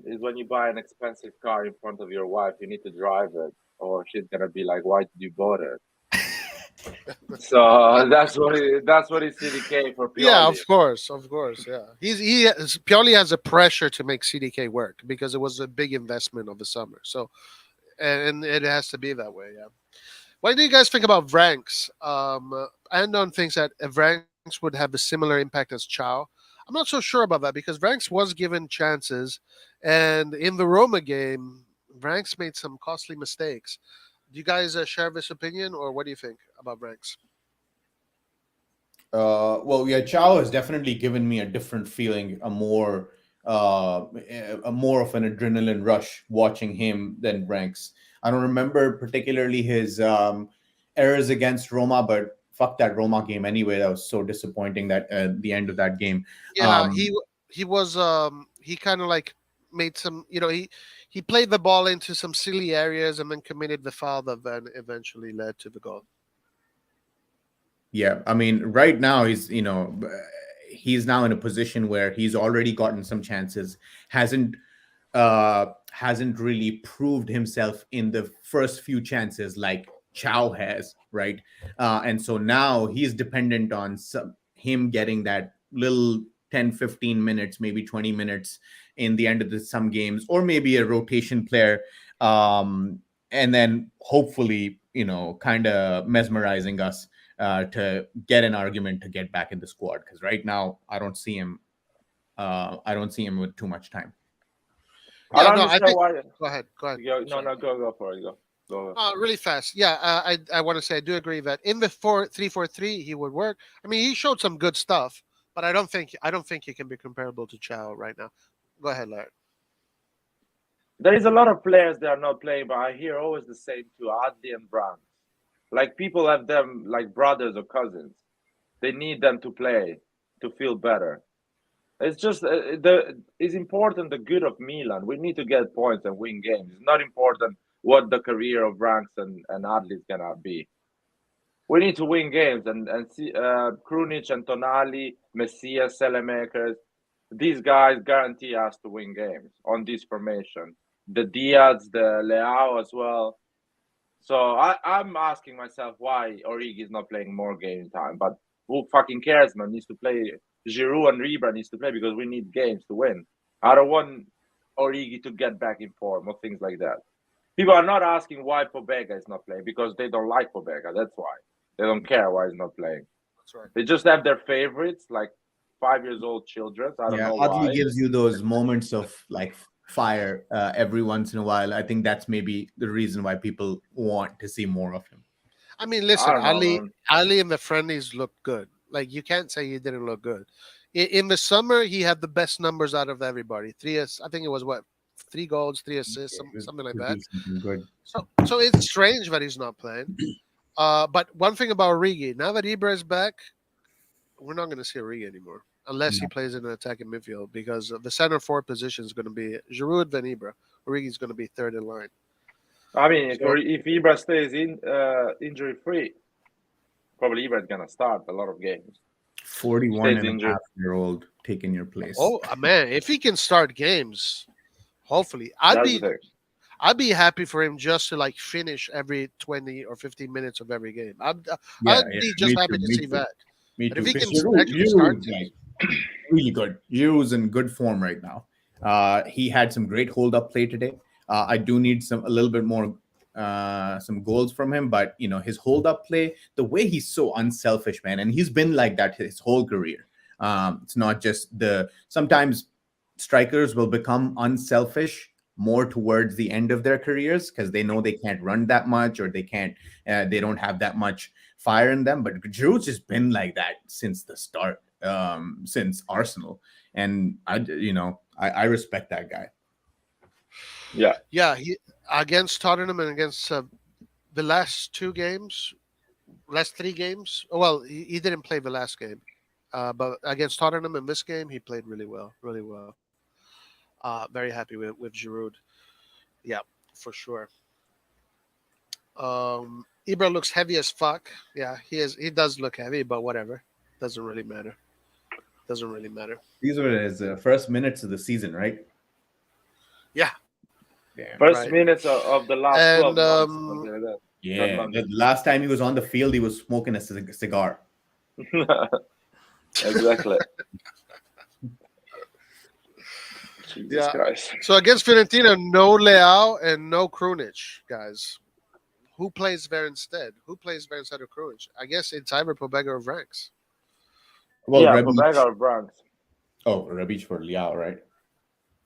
is when you buy an expensive car in front of your wife, you need to drive it, or she's gonna be like, "Why did you bought it?" So that's what is CDK for
Yeah,
Pioli.
of course, yeah. Pioli has a pressure to make CDK work because it was a big investment of the summer. So, and it has to be that way. Yeah. What do you guys think about Vranks? Andon thinks that Vranks would have a similar impact as Chow. I'm not so sure about that because Vranks was given chances, and in the Roma game, Vranks made some costly mistakes. Do you guys share this opinion, or what do you think about Vranks?
Well, yeah, Chow has definitely given me a different feeling, a more of an adrenaline rush watching him than Ranks. I don't remember particularly his errors against Roma, but fuck that Roma game anyway. That was so disappointing that at the end of that game.
Yeah,
Um,
he was he kind of like made some he played the ball into some silly areas and then committed the foul that then eventually led to the goal.
Yeah, I mean, right now he's now in a position where he's already gotten some chances, hasn't hasn't really proved himself in the first few chances like Chow has, right? And so now he's dependent on him getting that little 10, 15 minutes, maybe 20 minutes in the end of some games, or maybe a rotation player. And then hopefully, kind of mesmerizing us to get an argument to get back in the squad. Because right now, I don't see him with too much time.
I
Yeah,
don't
no, I
understand
think.
why.
Go ahead. Go ahead.
No,
Sorry.
no, go for it. Go.
Really fast. Yeah, I want to say I do agree that in the 4-3-4-3 he would work. I mean, he showed some good stuff, but I don't think he can be comparable to Chow right now. Go ahead, Larry.
There is a lot of players that are not playing, but I hear always the same two, Adli and Brandt. Like people have them like brothers or cousins. They need them to play to feel better. It's just it's important the good of Milan. We need to get points and win games. It's not important what the career of Ranks and Adli is gonna be. We need to win games and see Krunic and Tonali, Messias, Selemakers. These guys guarantee us to win games on this formation. The Diaz, the Leao as well. So I'm asking myself why Origi is not playing more game time. But who fucking cares, man? Needs to play. Giroud and Ribra needs to play because we need games to win. I don't want Origi to get back in form or things like that. People are not asking why Pobega is not playing because they don't like Pobega. That's why. They don't care why he's not playing.
That's right.
They just have their favorites, like 5 years old children. I don't
Yeah,
know
Adli
why.
gives you those moments of like fire every once in a while. I think that's maybe the reason why people want to see more of him.
I mean,
I
listen,
don't know,
Ali
man.
Ali in the friendlies looked good. Like you can't say he didn't look good. In the summer, he had the best numbers out of everybody. I think it was what 3 goals, 3 assists,
Yeah,
something like
it was
that.
decent and good.
So it's strange that he's not playing. But one thing about Origi, now that Ibra is back, we're not going to see Origi anymore unless he
No.
plays in an attacking midfield because the center forward position is going to be Giroud then Ibra. Origi is going to be third in line.
I mean,
So
if Ibra stays in injury free, probably Ibra is gonna start a lot of games.
41
Stays
and a
injured.
half year old taking your place.
oh man, if he can start games, hopefully,
That's the thing.
I'd be happy for him just to like finish every 20 or 15 minutes of every game.
Yeah,
I'd
yeah,
be
me
just happy
too,
to
me
see
too.
that.
Me
But
too.
if he
Because
can actually start
Giroud's
games,
like really good. Giroud's in good form right now. He had some great hold up play today. I do need a little bit more some goals from him, but you know his hold up play, the way he's so unselfish, man, and he's been like that his whole career. It's not just sometimes strikers will become unselfish more towards the end of their careers because they know they can't run that much or they don't have that much fire in them. But Giroud's just been like that since the start, since Arsenal, and I respect that guy.
Yeah.
yeah, he against Tottenham and against the last 3 games. Well, he didn't play the last game, but against Tottenham in this game, he played really well, really well. Very happy with Giroud. Yeah, for sure. Ibra looks heavy as fuck. Yeah, he is. He does look heavy, but whatever. Doesn't really matter. Doesn't really matter.
These were his first minutes of the season, right?
Yeah,
Yeah.
First
right.
minutes of the last
And
12 months, something like
Yeah,
that.
the last time he was on the field, he was smoking a cigar.
Exactly. Jesus
yeah.
Christ.
So against Fiorentina, no Leao and no Krunic, guys. Who plays there instead? Who plays there instead of Krunic? I guess it's either Pobega or Ranks.
Well,
Yeah,
Rebic.
Pobega or Bronx.
Oh, Rebic for Liao, right?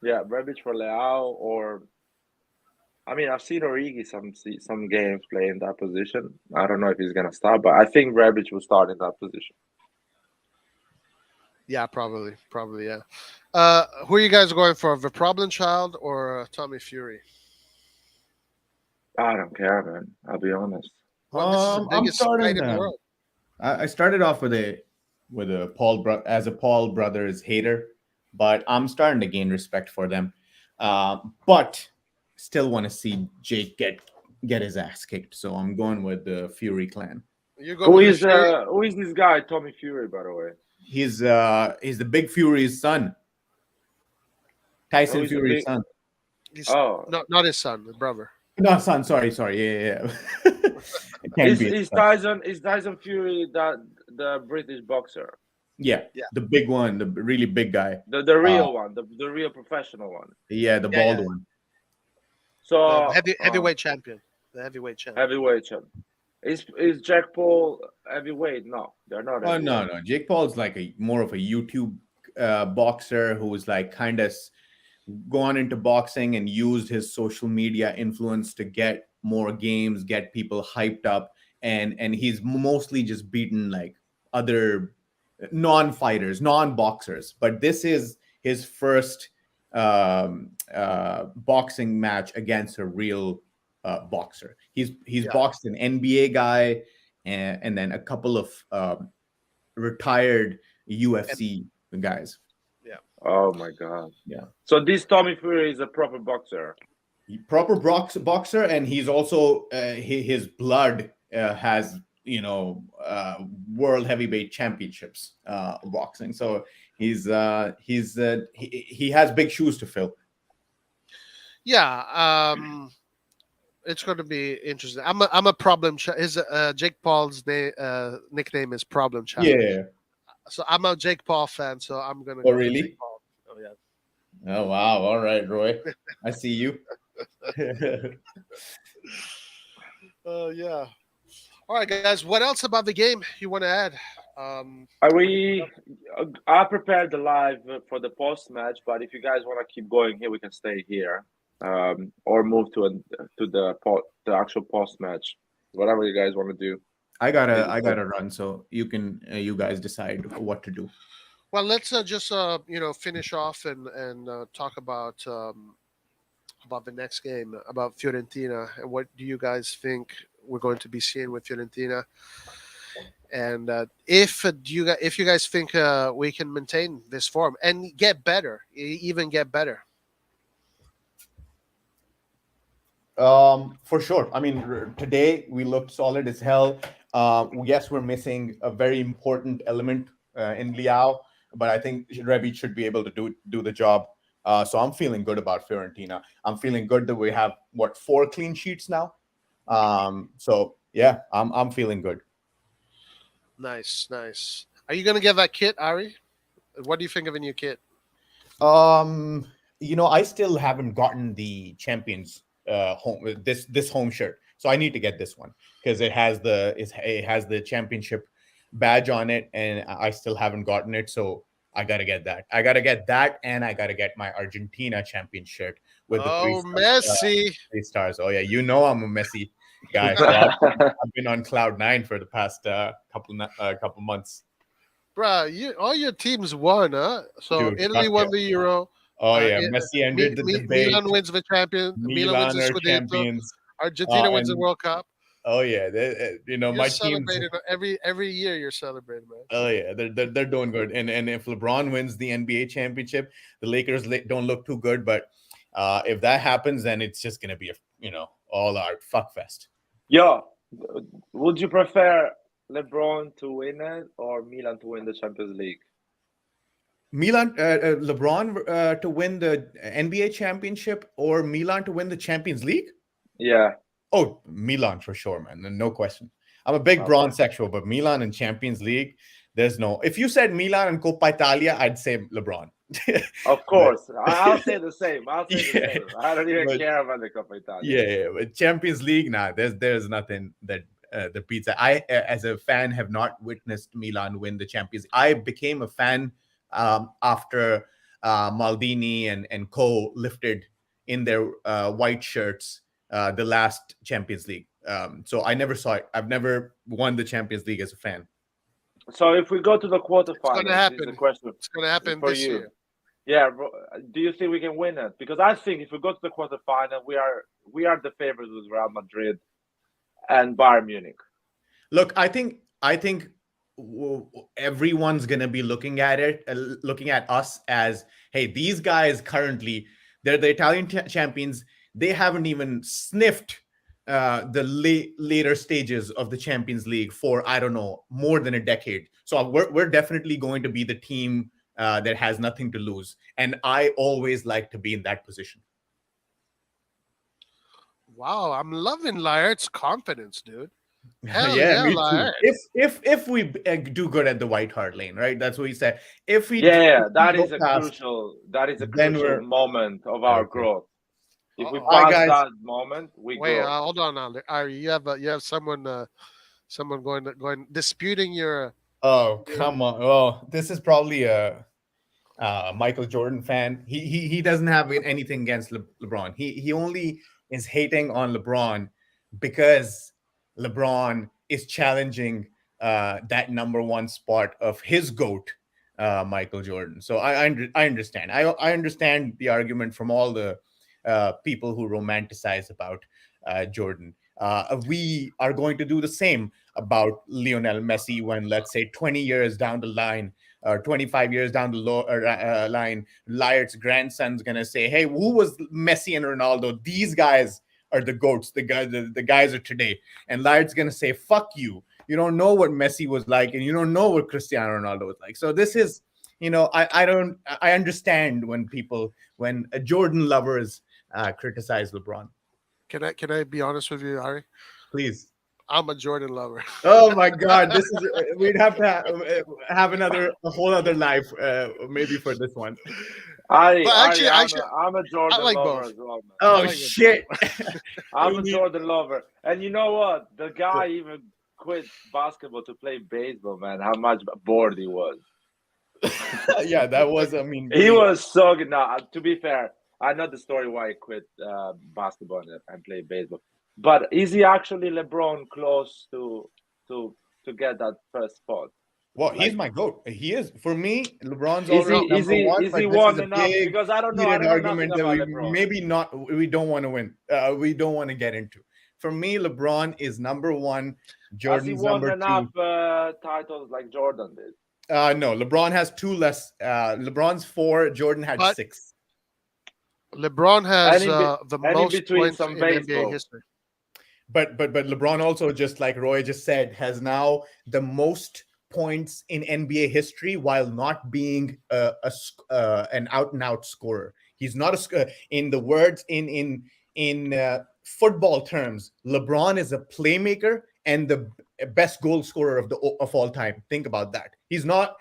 Yeah, Rebic for Leao or I mean, I've seen Origi some games play in that position. I don't know if he's gonna start, but I think Rebic will start in that position.
Yeah, probably, yeah. Who are you guys going for, the Problem Child or Tommy Fury?
I don't care, man. I'll be honest.
Well, this is the
I'm
biggest fight
starting.
in the world.
I started off with a as a Paul brothers hater, but I'm starting to gain respect for them. But still want to see Jake get his ass kicked, so I'm going with the Fury clan.
You go with the Fury?
Who is this guy, Tommy Fury, by the way?
He's the Big Fury's son, Tyson
Who is the
Fury's
big?
son.
He's
Oh,
not his son, the brother.
No, son. Sorry. Yeah. It can't be. His son.
Is Tyson Fury the British boxer?
Yeah,
Yeah.
the big one, the really big guy.
The real one, the real professional one.
Yeah, the
Yeah,
bald
yeah.
one.
So
Heavyweight champion. The heavyweight champion.
heavyweight champ. Is Jack Paul heavyweight? No, they're not.
Oh no,
Heavyweight.
no. Jake Paul's like more of a YouTube boxer who's like kind of gone into boxing and used his social media influence to get more games, get people hyped up, and he's mostly just beaten like other non-fighters, non-boxers. But this is his first boxing match against a real boxer. He's
Yeah.
boxed an NBA guy and then a couple of retired
And
UFC guys.
yeah.
Oh my God.
Yeah.
So this Tommy Fury is a proper boxer.
Proper boxer, and he's also his blood has world heavyweight championships boxing. So he has big shoes to fill.
Yeah. It's going to be interesting. I'm a problem. His Jake Paul's nickname is Problem Child.
Yeah.
So I'm a Jake Paul fan. So I'm gonna
Oh
go for
really?
Jake Paul. Oh yeah.
Oh wow. All right, Roy. I see you.
Yeah. All right, guys. What else about the game you want to add?
Are we? I prepared the live for the post match, but if you guys want to keep going here, we can stay here, or move to the actual post match. Whatever you guys want to do.
I gotta run, so you guys decide what to do.
Well, let's just finish off and talk about the next game, about Fiorentina, and what do you guys think we're going to be seeing with Fiorentina? And if you guys think we can maintain this form and get better, even get better.
For sure. I mean, today we looked solid as hell. Yes, we're missing a very important element in Liao, but I think Rebic should be able to do the job. So I'm feeling good about Fiorentina. I'm feeling good that we have 4 clean sheets now. So yeah, I'm feeling good.
Nice. Are you gonna get that kit, Ari? What do you think of a new kit?
I still haven't gotten the champions home this home shirt, so I need to get this one because it has the championship badge on it, and I still haven't gotten it. So I gotta get that. And I gotta get my Argentina champion shirt with the
Messi.
3 stars. Oh yeah, I'm a Messi guy. So I've been on cloud 9 for the past couple months.
Bruh, all your teams won, huh? So
Dude,
Italy won the Euro.
Oh yeah, Messi ended the debate.
Milan wins the champion. Milan wins the
Milan are
Scudetto.
champions.
Argentina wins the
And
World Cup.
oh yeah,
You're
my team's.
celebrating every year. You're celebrating, man.
Oh yeah, they're doing good. And if LeBron wins the NBA championship, the Lakers don't look too good. But if that happens, then it's just gonna be all out fuck fest.
Yo, would you prefer LeBron to win it or Milan to win the Champions League?
Milan, LeBron to win the NBA championship or Milan to win the Champions League?
Yeah.
Oh, Milan for sure, man. No question. I'm a big Bron sexual, but Milan and Champions League, there's no. If you said Milan and Coppa Italia, I'd say LeBron.
Of course, I'll say the same. The same. I don't even care about the Coppa Italia.
Yeah, but Champions League, nah. There's nothing that beats that. I, as a fan, have not witnessed Milan win the Champions. I became a fan after Maldini and Co lifted in their white shirts the last Champions League. So I never saw it. I've never won the Champions League as a fan.
So if we go to the quarterfinals,
it's going to happen.
It's
going to happen this year.
Yeah, do you think we can win it? Because I think if we go to the quarterfinal, we are the favorites with Real Madrid and Bayern Munich.
Look, I think everyone's gonna be looking at us as, hey, these guys currently they're the Italian champions. They haven't even sniffed the later stages of the Champions League for, I don't know, more than a decade. So we're definitely going to be the team that has nothing to lose. And I always like to be in that position.
Wow, I'm loving Layart's confidence, dude. Hell
me
Layart.
Too. If we do good at the White Hart Lane, right? That's what he said. If we
that is a crucial moment of our growth. If we pass that moment, we
wait.
grow.
Hold on, Ari. You have someone going disputing your.
Oh come on! Oh, this is probably a Michael Jordan fan. He doesn't have anything against LeBron. He only is hating on LeBron because LeBron is challenging that number one spot of his goat, Michael Jordan. So I understand. I understand the argument from all the people who romanticize about Jordan. We are going to do the same about Lionel Messi when, let's say, 20 years down the line, or 25 years down the line, Layard's grandson's gonna say, "Hey, who was Messi and Ronaldo? These guys are the goats. The guys are today." And Layard's gonna say, "Fuck you. You don't know what Messi was like, and you don't know what Cristiano Ronaldo was like." So this is, I understand when Jordan lovers criticize LeBron.
Can I be honest with you, Ari?
Please.
I'm a Jordan lover.
Oh my God, this is we'd have to have a whole other life maybe for this one.
Ari,
But
Ari,
actually,
I'm a Jordan
like
lover
both.
as well, man.
Oh
like it.
shit.
I'm a Jordan lover. And you know what? The guy even quit basketball to play baseball, man. How much bored he was.
Yeah, that was, I mean,
He was so good. Now, to be fair, I know the story why he quit basketball and played baseball. But is he actually LeBron close to get that first spot?
well,
Like,
he's my goat. He is, for me. LeBron's
is
already
he is
number
he
one,
is
but
he
this is
won
a
enough?
big
Because I don't know
heated
nothing
argument that
about
we
LeBron.
maybe not we don't want to win. We don't want to get into. For me, LeBron is number one.
Has he
Jordan's
won
number
enough
two.
titles like Jordan did?
No, LeBron has two less. LeBron's four. Jordan had
But
six.
LeBron has the
And in
most
between
points
some
in NBA
baseball.
history.
But LeBron also, just like Roy just said, has now the most points in NBA history while not being an out and out scorer. He's not in the words in football terms. LeBron is a playmaker and the best goal scorer of all time. Think about that. He's not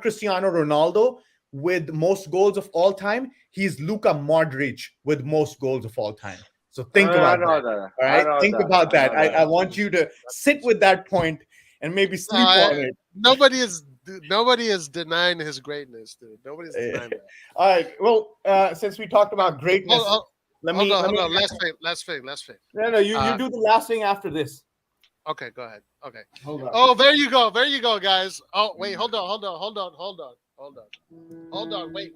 Cristiano Ronaldo with most goals of all time. He's Luka Modric with most goals of all time. So think
I
about
know
that.
that.
All
I
right,
know
think
that.
about
I
that.
know
I
that.
want you to sit with that point and maybe sleep on it.
Nobody is denying his greatness, dude. Nobody's denying that.
All right. Well, since we talked about greatness,
Hold, hold,
let
hold
me
on,
let
hold
me.
on. Last thing.
No, you do the last thing after this.
Okay, go ahead. Okay.
Hold on.
Oh, there you go, guys. Oh, wait, hold on. Wait.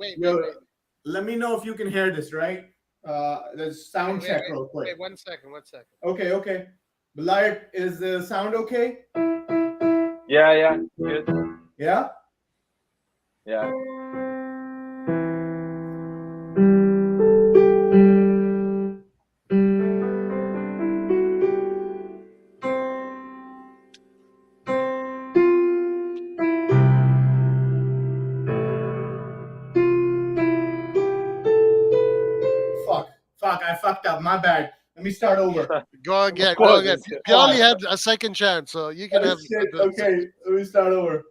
Let me know if you can hear this, right? The sound check real quick.
Wait, one second.
Okay. Beliard, is the sound okay?
Yeah, good.
Yeah?
Yeah.
Fuck, I fucked up. My bad. Let me start over.
Go again.
course, it's-
Pioli had a second chance, so you can
Oh,
have.
shit. Okay, let me start over.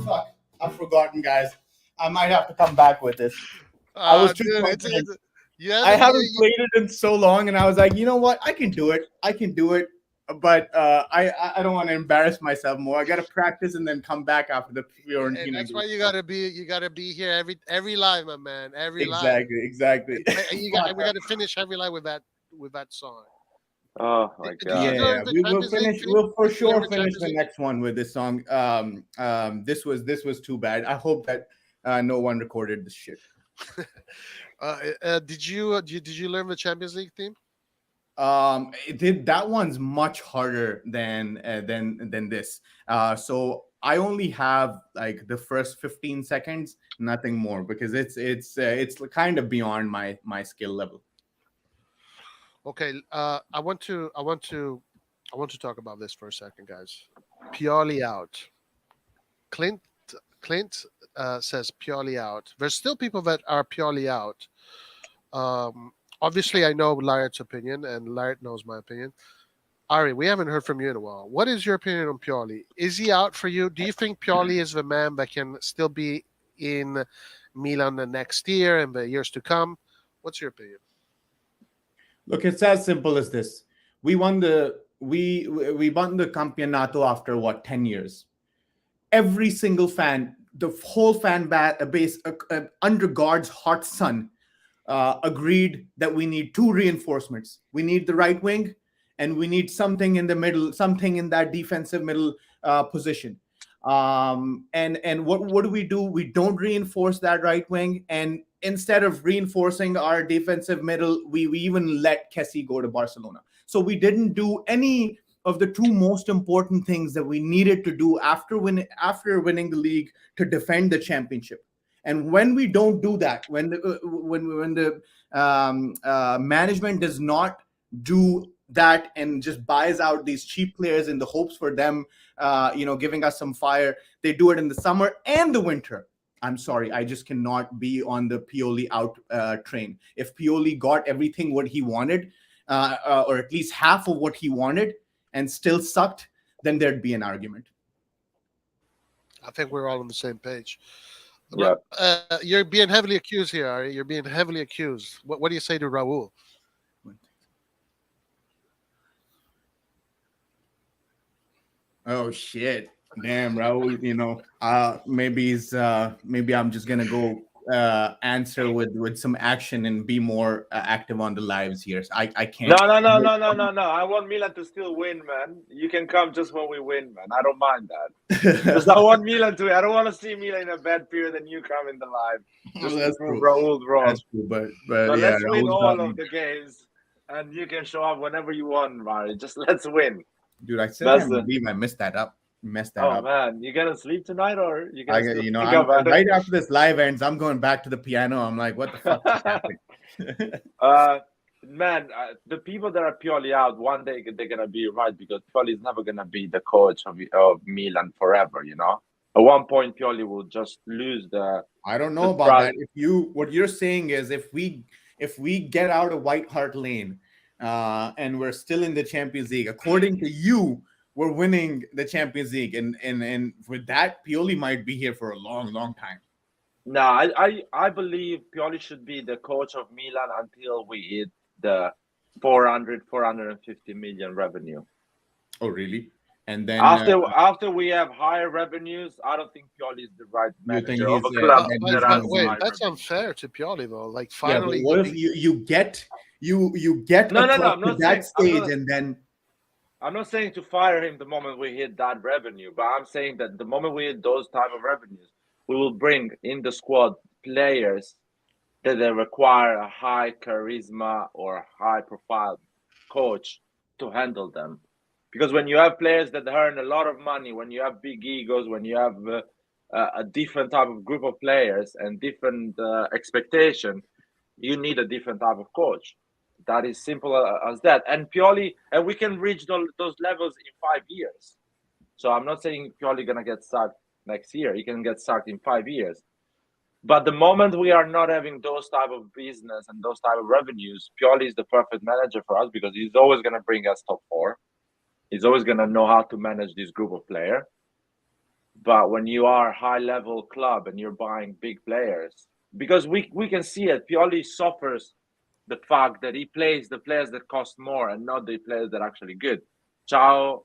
Fuck, I've forgotten, guys. I might have to come back with this. I was too confident. I haven't played it in so long, and I was like, you know what? I can do it. But I don't want to embarrass myself more. I got to practice and then come back after the Fiorentina.
And that's why you gotta be here every live, my man. Every
Exactly.
live. We gotta finish every live with that song.
Oh my
Did
God.
you learn the
We will
Champions League
finish.
theme?
We'll for
Did you learn
sure
the
finish
Champions
the
League?
next one with this song. This was too bad. I hope that no one recorded this shit.
Did you learn the Champions League theme?
That one's much harder than this. So I only have like the first 15 seconds, nothing more, because it's kind of beyond my skill level.
Okay. I want to talk about this for a second, guys. Pioli out. Clint says Pioli out. There's still people that are Pioli out. Obviously, I know Layard's opinion, and Layard knows my opinion. Ari, we haven't heard from you in a while. What is your opinion on Pioli? Is he out for you? Do you think Pioli is the man that can still be in Milan the next year and the years to come? What's your opinion?
Look, it's as simple as this. We won the Campionato after what, 10 years. Every single fan, the whole base under God's hot sun, agreed that we need two reinforcements. We need the right wing, and we need something in the middle, something in that defensive middle position. And what do? We don't reinforce that right wing, and instead of reinforcing our defensive middle, we even let Kessie go to Barcelona. So we didn't do any of the two most important things that we needed to do after winning the league to defend the championship. And when we don't do that, when the management does not do that and just buys out these cheap players in the hopes for them, giving us some fire, they do it in the summer and the winter. I'm sorry, I just cannot be on the Pioli out train. If Pioli got everything what he wanted, or at least half of what he wanted, and still sucked, then there'd be an argument.
I think we're all on the same page.
Yeah.
You're being heavily accused here, Ari. You're being heavily accused. What do you say to Raul?
Oh shit! Damn, Raul. Maybe I'm just gonna go answer with some action and be more active on the lives here. So I can't.
No. I want Milan to still win, man. You can come just when we win, man. I don't mind that. Because I want Milan to win. I don't want to see Milan in a bad period and you come in the live. Just
that's
to prove
true.
Raul wrong.
That's true, but
So
yeah,
let's win
Raul's
all
done.
of the games, and you can show up whenever you want, Mari. Just let's win.
Dude, I still
That's
can't
the-
believe I messed that up.
Oh man, you gonna sleep tonight, or you gonna still think
I'm,
about it?
right after this live ends, I'm going back to the piano. I'm like, what the fuck is happening?
Man, the people that are Pioli out, one day they're gonna be right, because Pioli is never gonna be the coach of Milan forever. At one point Pioli will just lose the.
I don't know
the
about
trust.
that. What you're saying is if we get out of White Hart Lane, and we're still in the Champions League, according to you, we're winning the Champions League, and with that, Pioli might be here for a long, long time.
No, I believe Pioli should be the coach of Milan until we hit the 450 million revenue.
Oh, really? And then
after we have higher revenues, I don't think Pioli is the right manager of a club.
Wait, that's unfair to Pioli though. Like finally,
yeah, what if you get
No, I'm not
to that
saying,
stage, and then
I'm not saying to fire him the moment we hit that revenue, but I'm saying that the moment we hit those type of revenues, we will bring in the squad players that they require a high charisma or high profile coach to handle them. Because when you have players that earn a lot of money, when you have big egos, when you have a different type of group of players and different expectation, you need a different type of coach. That is simple as that. And Pioli, and we can reach those levels in 5 years. So I'm not saying Pioli gonna get sacked next year. He can get sacked in 5 years. But the moment we are not having those type of business and those type of revenues, Pioli is the perfect manager for us, because he's always gonna bring us top 4. He's always gonna know how to manage this group of players. But when you are a high-level club and you're buying big players, because we can see it, Pioli suffers the fact that he plays the players that cost more and not the players that are actually good. Ciao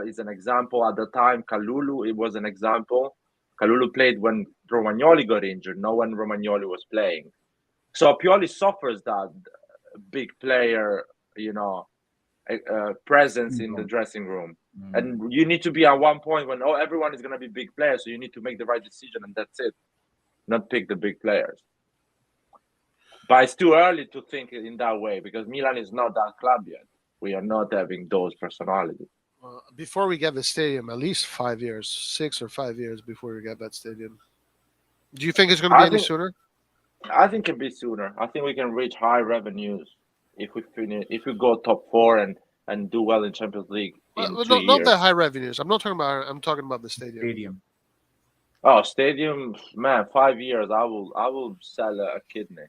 is an example. At the time, Kalulu, it was an example. Kalulu played when Romagnoli got injured, not when Romagnoli was playing. So Pioli suffers that big player, presence in the dressing room. Mm-hmm. And you need to be at one point when everyone is going to be big players, so you need to make the right decision, and that's it. Not pick the big players. But it's too early to think in that way, because Milan is not that club yet. We are not having those personalities.
Before we get the stadium, at least 5 years, 6 or 5 years before we get that stadium. Do you think it's going to be any sooner?
I think it can be sooner. I think we can reach high revenues if we go top 4 and do well in Champions League.
Not the high revenues. I'm talking about the stadium. Oh,
stadium, man! 5 years, I will sell a kidney.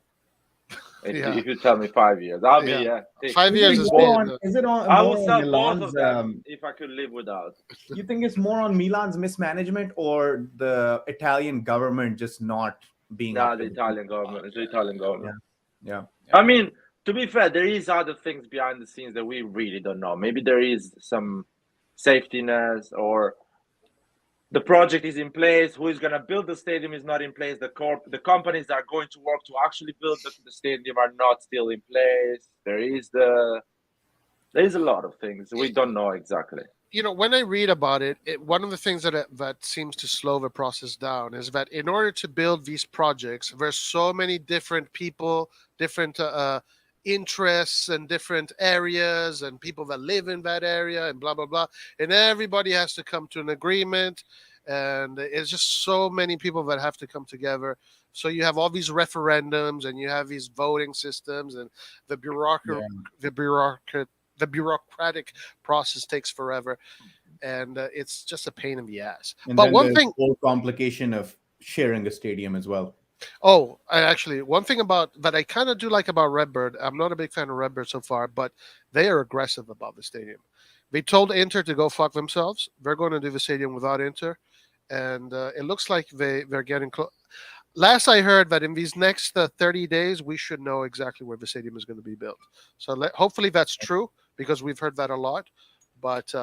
Yeah.
If you tell me 5 years, I'll be
Yeah.
take
5 years has been.
Is it on
I
more
will
on
sell both
Milan's?
of them if I could live without.
You think it's more on Milan's mismanagement or the Italian government just not being
Nah,
up
the
to the
Italian government. It's the Italian
Yeah,
government.
yeah,
I
yeah.
mean, to be fair, there is other things behind the scenes that we really don't know. Maybe there is some safety nets, or the project is in place. Who is going to build the stadium is not in place. The companies that are going to work to actually build the stadium are not still in place. There is a lot of things we don't know exactly.
When I read about it, one of the things that seems to slow the process down is that in order to build these projects, there's so many different people, different interests, and different areas, and people that live in that area, and blah blah blah, and everybody has to come to an agreement, and it's just so many people that have to come together. So you have all these referendums, and you have these voting systems, and the bureaucracy,
Yeah.
the bureaucrat the bureaucratic process takes forever, and it's just a pain in the ass.
And
But
then
one
the
thing,
whole complication of sharing a stadium as well.
one thing about that I kind of do like about Redbird, I'm not a big fan of Redbird so far, but they are aggressive about the stadium. They told Inter to go fuck themselves. They're going to do the stadium without Inter, and it looks like they're getting close. Last I heard that in these next 30 days, we should know exactly where the stadium is going to be built. So hopefully that's true, because we've heard that a lot. But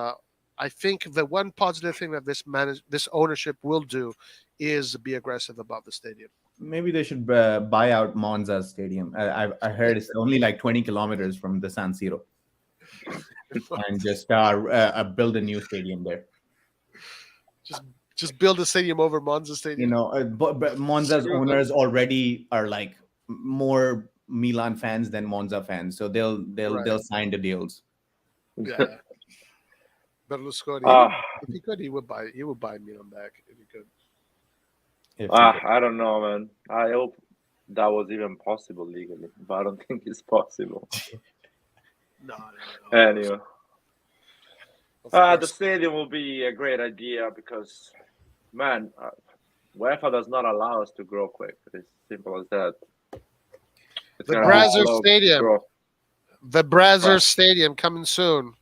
I think the one positive thing that this ownership will do is be aggressive about the stadium.
Maybe they should buy out Monza's stadium. I heard it's only like 20 kilometers from the San Siro, and just build a new stadium there.
Just build a stadium over Monza Stadium.
But Monza's
Screw them.
owners already are like more Milan fans than Monza fans, so they'll sign the deals.
Yeah. Berlusconi,
Ah,
if he could, he would buy Milan back if he could.
If
I don't know, man. I hope that was even possible legally, but I don't think it's possible.
No.
Anyway,
Of
the
course.
stadium will be a great idea because, man, UEFA does not allow us to grow quick. It's simple as that. It's
The
gonna be
Brazzers
slow
Stadium.
growth.
The Brazzers Stadium coming soon.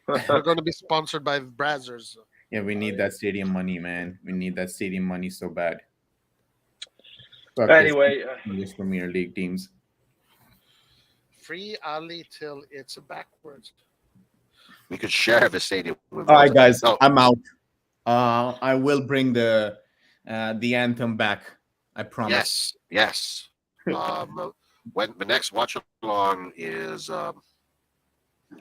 We're going to be sponsored by Brazzers.
Yeah, we need that stadium money, man. We need that stadium money so bad. Fuck this
Anyway,
English Premier League teams.
Free Ali till it's backwards.
We could share the stadium. With
All right, guys,
No,
I'm out. I will bring the anthem back. I promise.
yes. When the next watch along is, I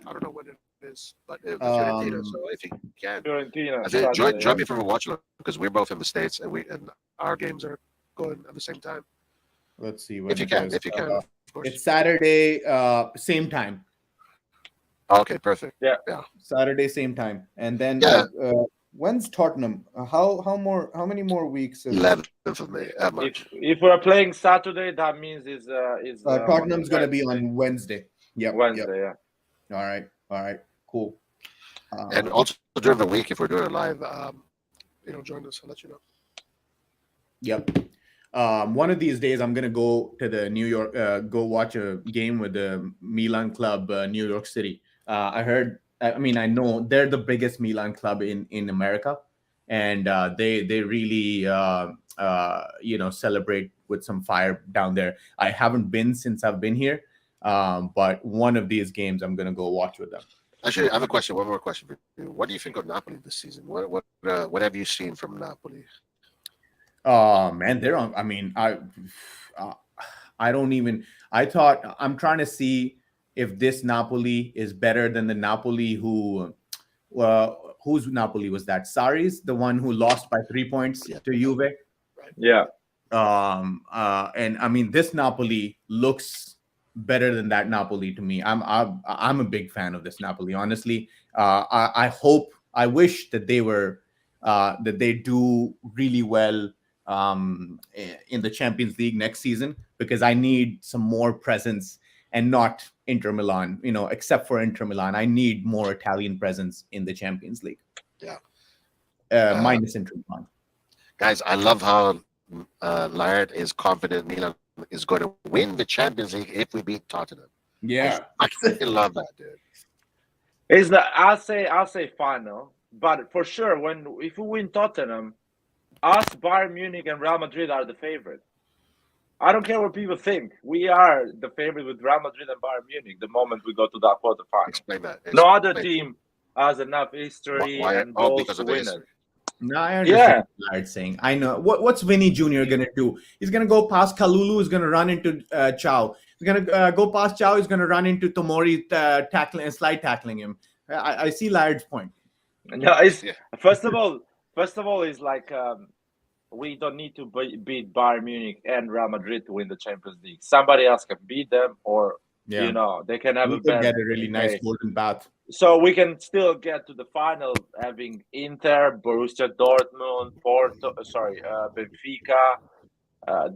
don't know when it is, but it's Fiorentina. So if you can,
Fiorentina.
I think
Saturday,
join me for a watch along, because we're both in the States and our games are going at the same time.
Let's see when
If you
it
can,
is.
of course.
It's Saturday, same time.
Okay, perfect.
Yeah.
Saturday, same time, and then
Yeah.
when's Tottenham? How many more weeks?
11th of May. That much.
If we're playing Saturday, that means is
Tottenham's gonna be on Wednesday. Yep.
Wednesday.
Yep. All right. Cool.
And also during the week, if we're doing it live, join us. I'll let you know.
Yep. One of these days, I'm gonna go to the New York, go watch a game with the Milan club, New York City. I heard. I know they're the biggest Milan club in America, and they really celebrate with some fire down there. I haven't been since I've been here, but one of these games I'm gonna go watch with them.
Actually, I have a question. One more question for you. What do you think of Napoli this season? What have you seen from Napoli?
Man, they're on. I don't even. I'm trying to see if this Napoli is better than the Napoli whose Napoli was that? Sarri's, the one who lost by 3 points to Juve.
Yeah.
And this Napoli looks better than that Napoli to me. I'm a big fan of this Napoli. Honestly, I wish that they do really well in the Champions League next season, because I need some more presence, and not Inter Milan. Except for Inter Milan, I need more Italian presence in the Champions League.
Yeah.
Minus Inter Milan.
Guys, I love how Laird is confident Milan is going to win the Champions League if we beat Tottenham.
Yeah.
I fucking love that, dude.
Is that I'll say final, but for sure if we win Tottenham, us, Bayern Munich, and Real Madrid are the favorite. I don't care what people think. We are the favorite with Real Madrid and Bayern Munich the moment we go to that quarterfinal.
Explain that.
No other team has enough history
Why?
and
Oh,
goals
because
to
of the
win
history.
it.
No, I understand what Larry's saying. I know. What's Vinny Jr. going to do? He's going to go past Kalulu. He's going to run into Chow. He's going to go past Chow. He's going to run into Tomori, slide tackling him. I see Larry's point.
No, first of all, it's like we don't need to beat Bayern Munich and Real Madrid to win the Champions League. Somebody else can beat them, or they can have
we could get a really nice golden bath.
So we can still get to the final, having Inter, Borussia Dortmund, Benfica.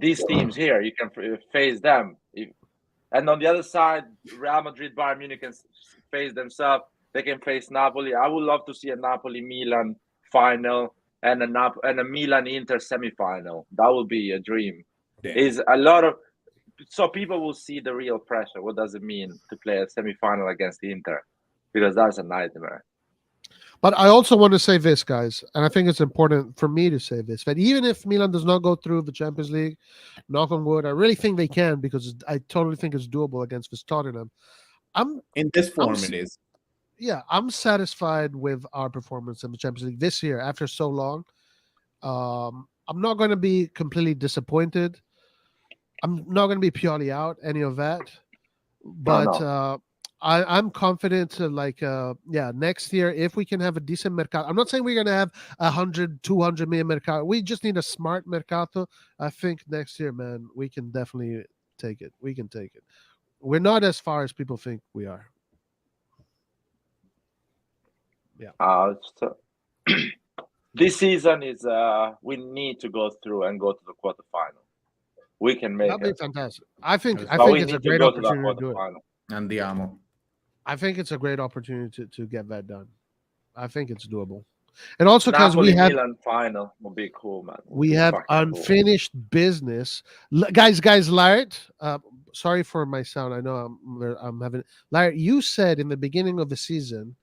These teams here, you can face them. And on the other side, Real Madrid, Bayern Munich can face themselves. They can face Napoli. I would love to see a Napoli-Milan final and a Milan-Inter semi-final. That would be a dream. Is a lot of so people will see the real pressure. What does it mean to play a semi-final against Inter? Because that's a nightmare.
But I also want to say this, guys, and I think it's important for me to say this, that even if Milan does not go through the Champions League, knock on wood, I really think they can, because I totally think it's doable against this Tottenham.
In this form, it is.
Yeah, I'm satisfied with our performance in the Champions League this year after so long. I'm not going to be completely disappointed. I'm not going to be purely out, any of that. But I'm confident, next year, if we can have a decent mercato. I'm not saying we're going to have 100, 200 million mercato. We just need a smart mercato. I think next year, man, we can definitely take it. We can take it. We're not as far as people think we are.
Yeah. This season is we need to go through and go to the quarterfinal. We can make
That'd be fantastic. I think it's a great
to
opportunity to do it.
Andiamo.
I think it's a great opportunity to get that done. I think it's doable. And also because we have
Milan final will be cool, man.
We have unfinished business, guys. Laird, sorry for my sound. I know I'm having. Laird, you said in the beginning of the season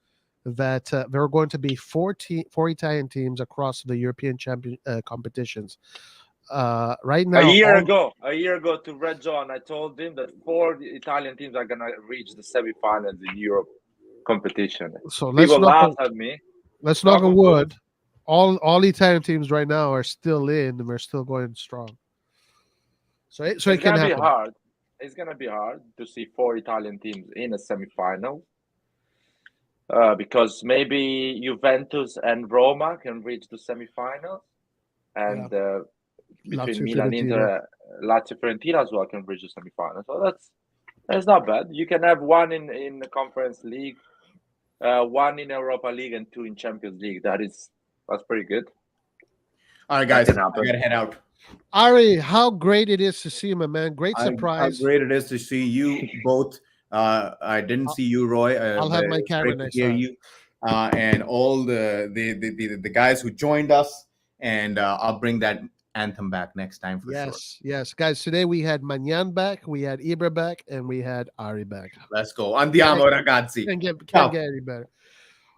that there are going to be four Italian teams across the European champion competitions. Right now,
a year ago to Red John, I told him that 4 Italian teams are gonna reach the semifinals in Europe competition.
So
people laugh at me.
Let's knock on wood. All Italian teams right now are still in, and we're still going strong. So it can happen.
Be hard. It's gonna be hard to see 4 Italian teams in a semifinal. Because maybe Juventus and Roma can reach the semifinals, and between Milan, Inter, Lazio, Fiorentina as well can reach the semifinals. So that's not bad. You can have 1 in the Conference League, 1 in Europa League, and 2 in Champions League. That's pretty good.
All right, guys, I gotta head out.
Ari, how great it is to see you, my man. Great surprise.
How great it is to see you both. I didn't see you, Roy.
I'll have my camera next time.
You, and all the guys who joined us, and I'll bring that anthem back next time for sure.
Yes, guys. Today we had Magnan back, we had Ibra back, and we had Ari back.
Let's go. Andiamo, ragazzi.
Can't get any better.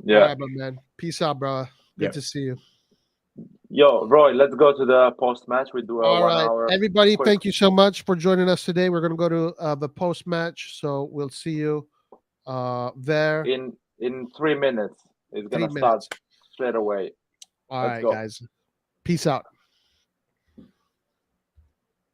Yeah,
all right, my man. Peace out, bro. Good to see you.
Yo, Roy, let's go to the post-match. We do a
all
1
right.
hour.
Everybody, thank you so much for joining us today. We're going to go to the post-match, so we'll see you there.
In 3 minutes. It's going to start straight away.
All right, guys. Peace out.